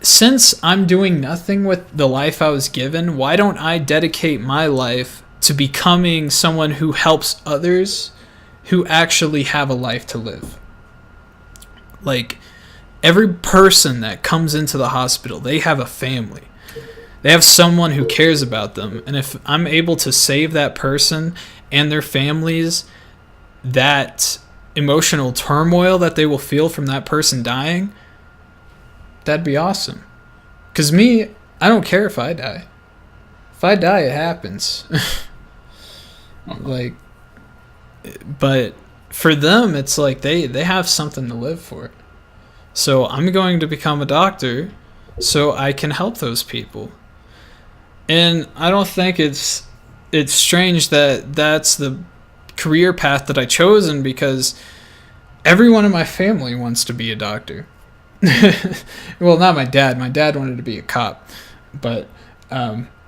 since I'm doing nothing with the life I was given, why don't I dedicate my life to becoming someone who helps others who actually have a life to live? Like, every person that comes into the hospital, they have a family. They have someone who cares about them. And if I'm able to save that person and their families that emotional turmoil that they will feel from that person dying, that'd be awesome. Because me, I don't care if I die. If I die, it happens. Like, but for them, it's like they have something to live for. So I'm going to become a doctor so I can help those people. And I don't think it's strange that that's the career path that I chosen, because everyone in my family wants to be a doctor. Well, not my dad. My dad wanted to be a cop, but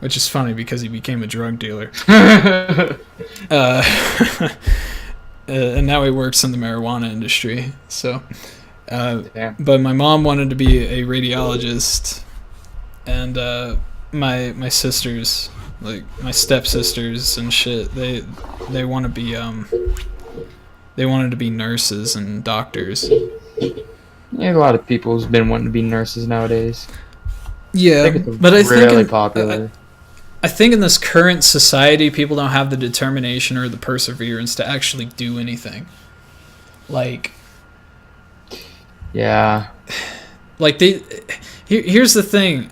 which is funny because he became a drug dealer. And now he works in the marijuana industry. So, but my mom wanted to be a radiologist, and my sisters, like my stepsisters and shit, they want to be they wanted to be nurses and doctors. Yeah, a lot of people's been wanting to be nurses nowadays. Yeah, but I think really popular. I think in this current society, people don't have the determination or the perseverance to actually do anything. Like, yeah, like here's the thing.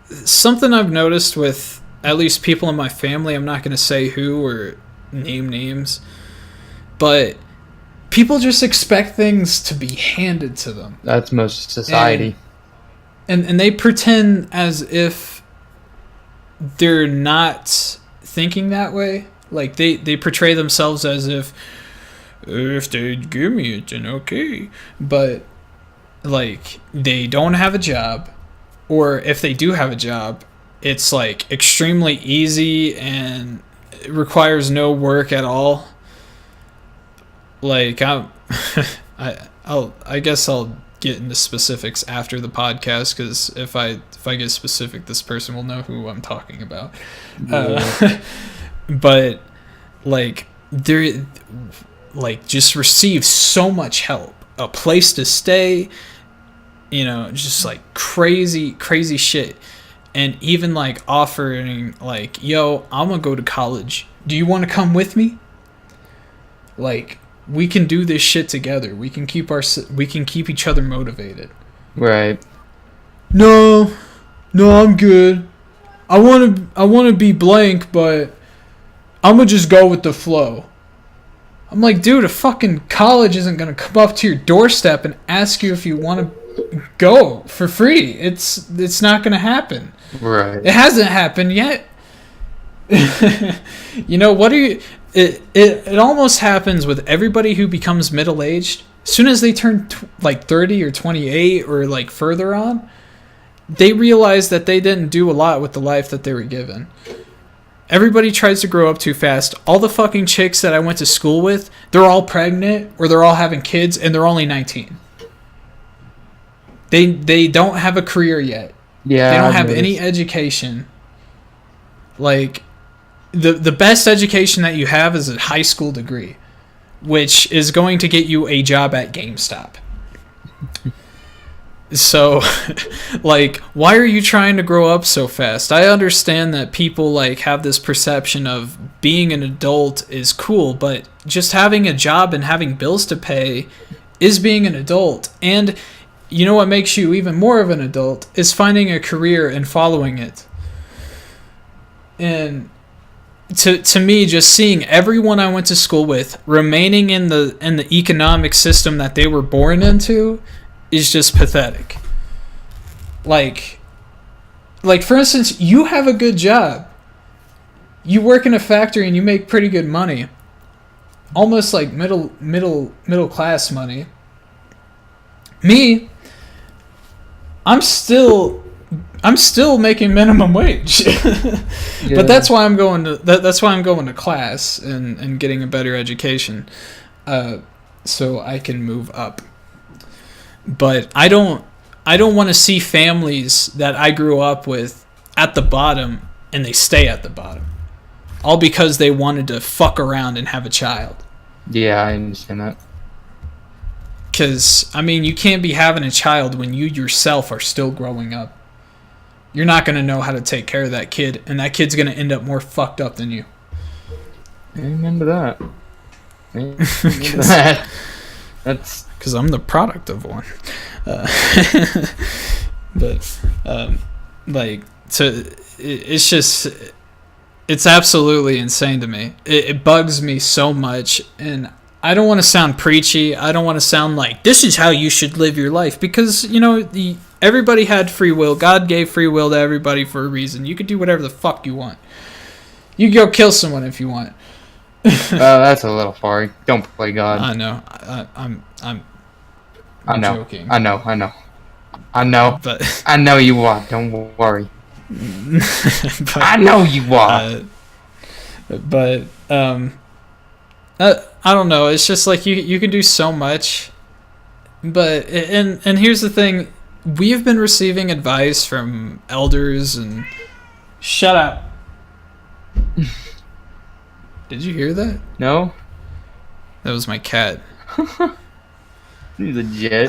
Something I've noticed with at least people in my family, I'm not going to say who or name names, but people just expect things to be handed to them. That's most society. And they pretend as if they're not thinking that way. Like, they portray themselves as if they give me it, then okay. But, like, they don't have a job. Or if they do have a job, it's, like, extremely easy and it requires no work at all. Like, I guess I'll get into specifics after the podcast, because if I get specific, this person will know who I'm talking about. Yeah. But like, they're like, just receive so much help, a place to stay, just like crazy shit, and even like offering like, yo, I'm gonna go to college, do you want to come with me? Like, we can do this shit together. We can keep each other motivated. Right. No, I'm good. I want to be blank, but I'm gonna just go with the flow. I'm like, dude, a fucking college isn't gonna come up to your doorstep and ask you if you want to go for free. It's not gonna happen. Right. It hasn't happened yet. What are you? It almost happens with everybody who becomes middle-aged. As soon as they turn like 30 or 28 or like further on, they realize that they didn't do a lot with the life that they were given. Everybody tries to grow up too fast. All the fucking chicks that I went to school with, they're all pregnant or they're all having kids and they're only 19. They don't have a career yet. Yeah. They don't have any education. Like, the best education that you have is a high school degree, which is going to get you a job at GameStop. So, like, why are you trying to grow up so fast? I understand that people, like, have this perception of being an adult is cool, but just having a job and having bills to pay is being an adult. And you know what makes you even more of an adult is finding a career and following it. And to me, just seeing everyone I went to school with remaining in the economic system that they were born into is just pathetic. Like for instance, you have a good job. You work in a factory and you make pretty good money. Almost like middle class money. Me, I'm still making minimum wage. Yeah. But that's why I'm going to class and getting a better education, so I can move up. But I don't want to see families that I grew up with at the bottom and they stay at the bottom, all because they wanted to fuck around and have a child. Yeah, I understand that. Because, I mean, you can't be having a child when you yourself are still growing up. You're not going to know how to take care of that kid, and that kid's going to end up more fucked up than you. Amen to that. Amen to that. That's because I'm the product of one. But like, so it's just, it's absolutely insane to me. It bugs me so much, and I don't want to sound preachy. I don't want to sound like this is how you should live your life, because you know everybody had free will. God gave free will to everybody for a reason. You could do whatever the fuck you want. You can go kill someone if you want. that's a little far. Don't play God. I know. I'm joking. I know. But I know you are. Don't worry. but, I know you are. But I don't know. It's just like you can do so much. But and here's the thing: we've been receiving advice from elders and shut up. Did you hear that? No. That was my cat. He's a jet.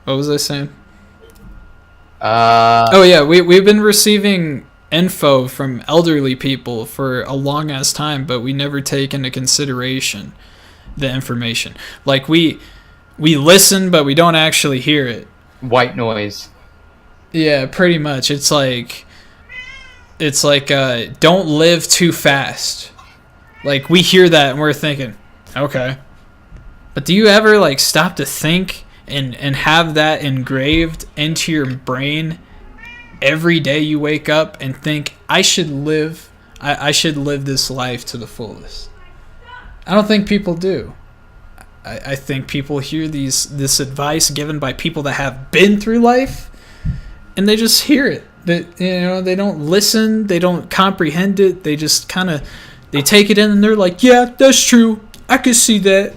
What was I saying? Oh yeah, we've been receiving info from elderly people for a long ass time, but we never take into consideration the information. Like we listen, but we don't actually hear it. White noise. Yeah, pretty much. It's like don't live too fast. Like we hear that and we're thinking, okay. But do you ever like stop to think and have that engraved into your brain every day you wake up and think, I should live this life to the fullest? I don't think people do. I think people hear this advice given by people that have been through life, and they just hear it. They don't listen, they don't comprehend it. They just kind of they take it in and they're like, yeah, that's true. I could see that.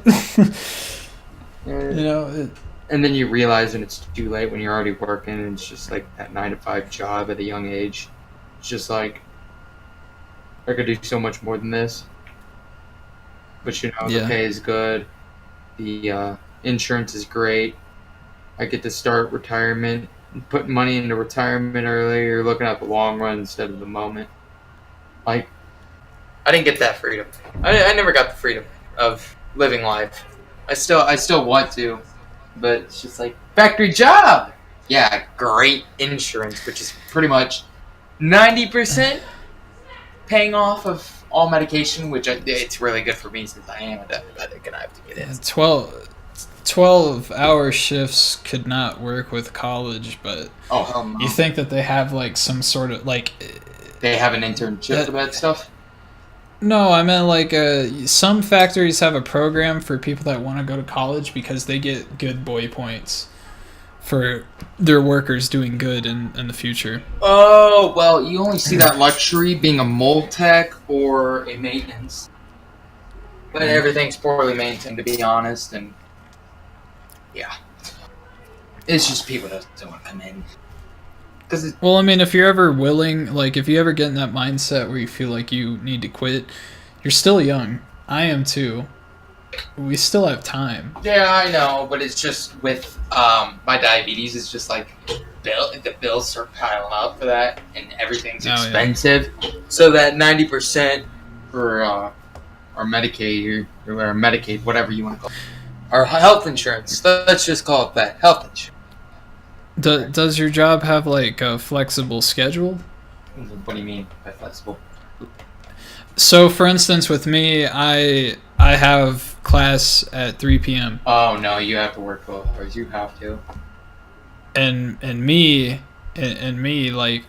And then you realize when it's too late, when you're already working, and it's just like that 9-to-5 job at a young age. It's just like, I could do so much more than this. But the pay is good. The insurance is great. I get to start retirement. Putting money into retirement early, you're looking at the long run instead of the moment. Like, I didn't get that freedom. I never got the freedom of living life. I still want to, but it's just like, factory job! Yeah, great insurance, which is pretty much 90% paying off of all medication, which it's really good for me since I am a diabetic and I have to get in. 12-hour shifts could not work with college, but oh hell no. You think that they have like some sort of like they have an internship for that stuff? No, I meant like some factories have a program for people that want to go to college because they get good boy points for their workers doing good in the future. Oh, well, you only see that luxury being a mold tech or a maintenance. But everything's poorly maintained, to be honest, and yeah. It's just people that don't want to come in. because Well, I mean, if you're ever willing, like, if you ever get in that mindset where you feel like you need to quit, you're still young. I am too. We still have time. yeah, I know, but it's just with my diabetes. It's just like the bills start piling up for that, and everything's Oh, yeah. expensive. So that 90% for our Medicaid or Medicaid, whatever you want to call it, our health insurance. Let's just call it that, health insurance. Does your job have like a flexible schedule? What do you mean by flexible? So, for instance, with me, I have class at 3 p.m. Oh no, you have to work 12 hours. You have to. and me, like,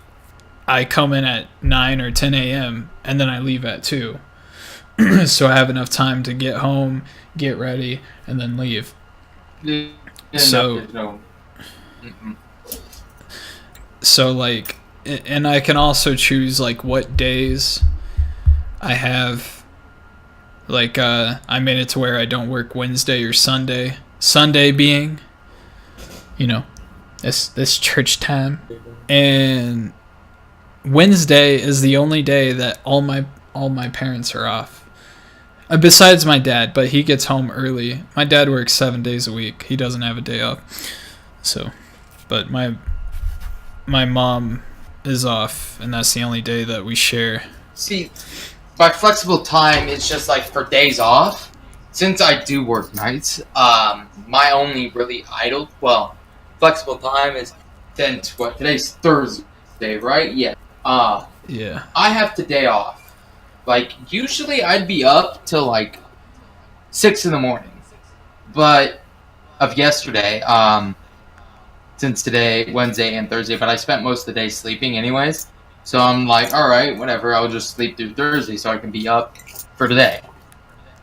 I come in at 9 or 10 a.m. and then I leave at 2. So I have enough time to get home, get ready, and then leave. Yeah, So- no. Mm-mm. So, like, and I can also choose like what days I have. Like, I made it to where I don't work Wednesday or Sunday. Sunday being, this church time, and Wednesday is the only day that all my parents are off. Besides my dad, but he gets home early. My dad works 7 days a week. He doesn't have a day off. So, but my mom is off, and that's the only day that we share. See, by flexible time, it's just like for days off. Since I do work nights, my only really flexible time is today's Thursday, right? Yeah. Yeah. I have today off. Like usually, I'd be up till like 6 in the morning, but of yesterday, since today, Wednesday and Thursday, but I spent most of the day sleeping anyways. So I'm like, all right, whatever. I'll just sleep through Thursday so I can be up for today.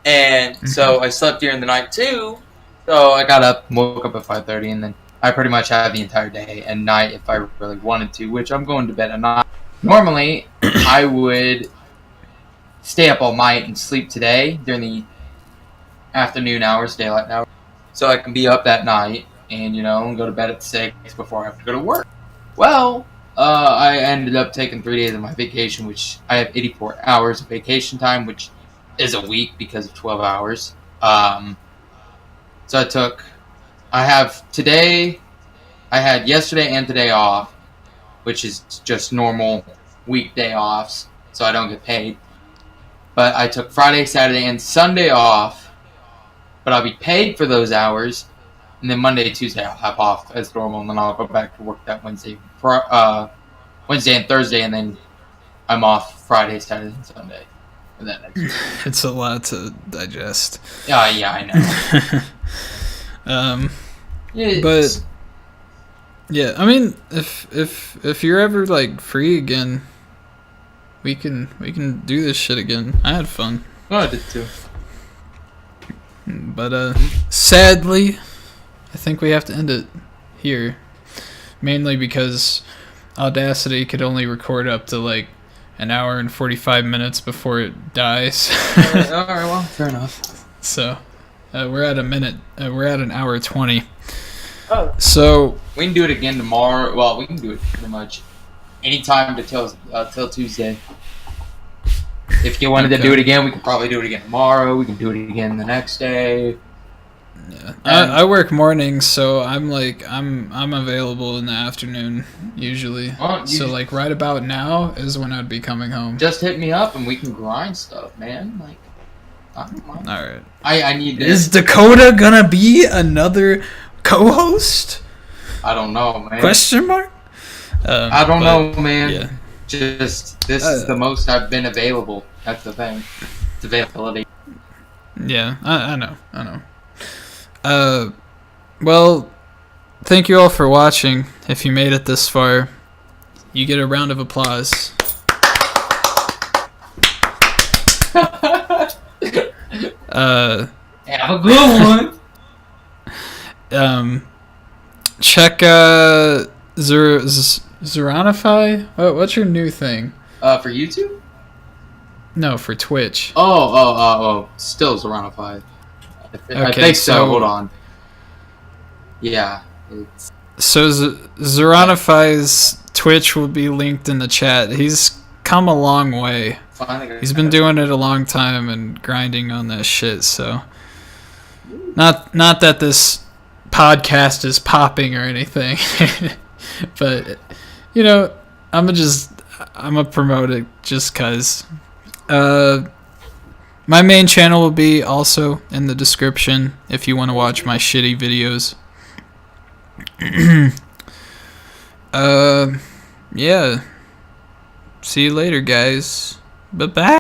And so I slept during the night too. So I got up, woke up at 5:30, and then I pretty much had the entire day and night if I really wanted to, which I'm going to bed at night. Normally, I would stay up all night and sleep today during the afternoon hours, daylight hours, so I can be up that night and go to bed at 6 before I have to go to work. Well, I ended up taking 3 days of my vacation, which I have 84 hours of vacation time, which is a week because of 12 hours. So I had yesterday and today off, which is just normal weekday offs, so I don't get paid. But I took Friday, Saturday, and Sunday off, but I'll be paid for those hours. And then Monday, Tuesday, I'll have off as normal, and then I'll go back to work that Wednesday and Thursday, and then I'm off Friday, Saturday, and Sunday for that next week. It's a lot to digest. Yeah, I know. But yeah, I mean, if you're ever like free again, we can do this shit again. I had fun. Oh, I did too. But sadly, I think we have to end it here. Mainly because Audacity could only record up to like an hour and 45 minutes before it dies. All right, well, fair enough. So we're at a minute. We're at an hour 20. Oh. So We can do it again tomorrow. Well, we can do it pretty much anytime till Tuesday. If you wanted to do it again, we could probably do it again tomorrow. We can do it again the next day. yeah, I work mornings, so I'm available in the afternoon usually. So like right about now is when I'd be coming home. Just hit me up and we can grind stuff, man. Like, I don't mind. All right. I need this. Is Dakota gonna be another co-host? I don't know, man. Question mark. I don't know, man. Yeah. Just this is the most I've been available. That's the thing. It's availability. Yeah, I know. Well, thank you all for watching. If you made it this far, you get a round of applause. Have a good one. Check Zeronify. What's your new thing? For YouTube? No, for Twitch. Oh. Still Zeronify. I think so. Hold on. Yeah. So Zeronify's Twitch will be linked in the chat. He's come a long way. He's been doing it a long time and grinding on that shit. So, not that this podcast is popping or anything, but you know, I'm gonna promote it just cause. My main channel will be also in the description if you want to watch my shitty videos. Yeah. See you later, guys. Bye-bye.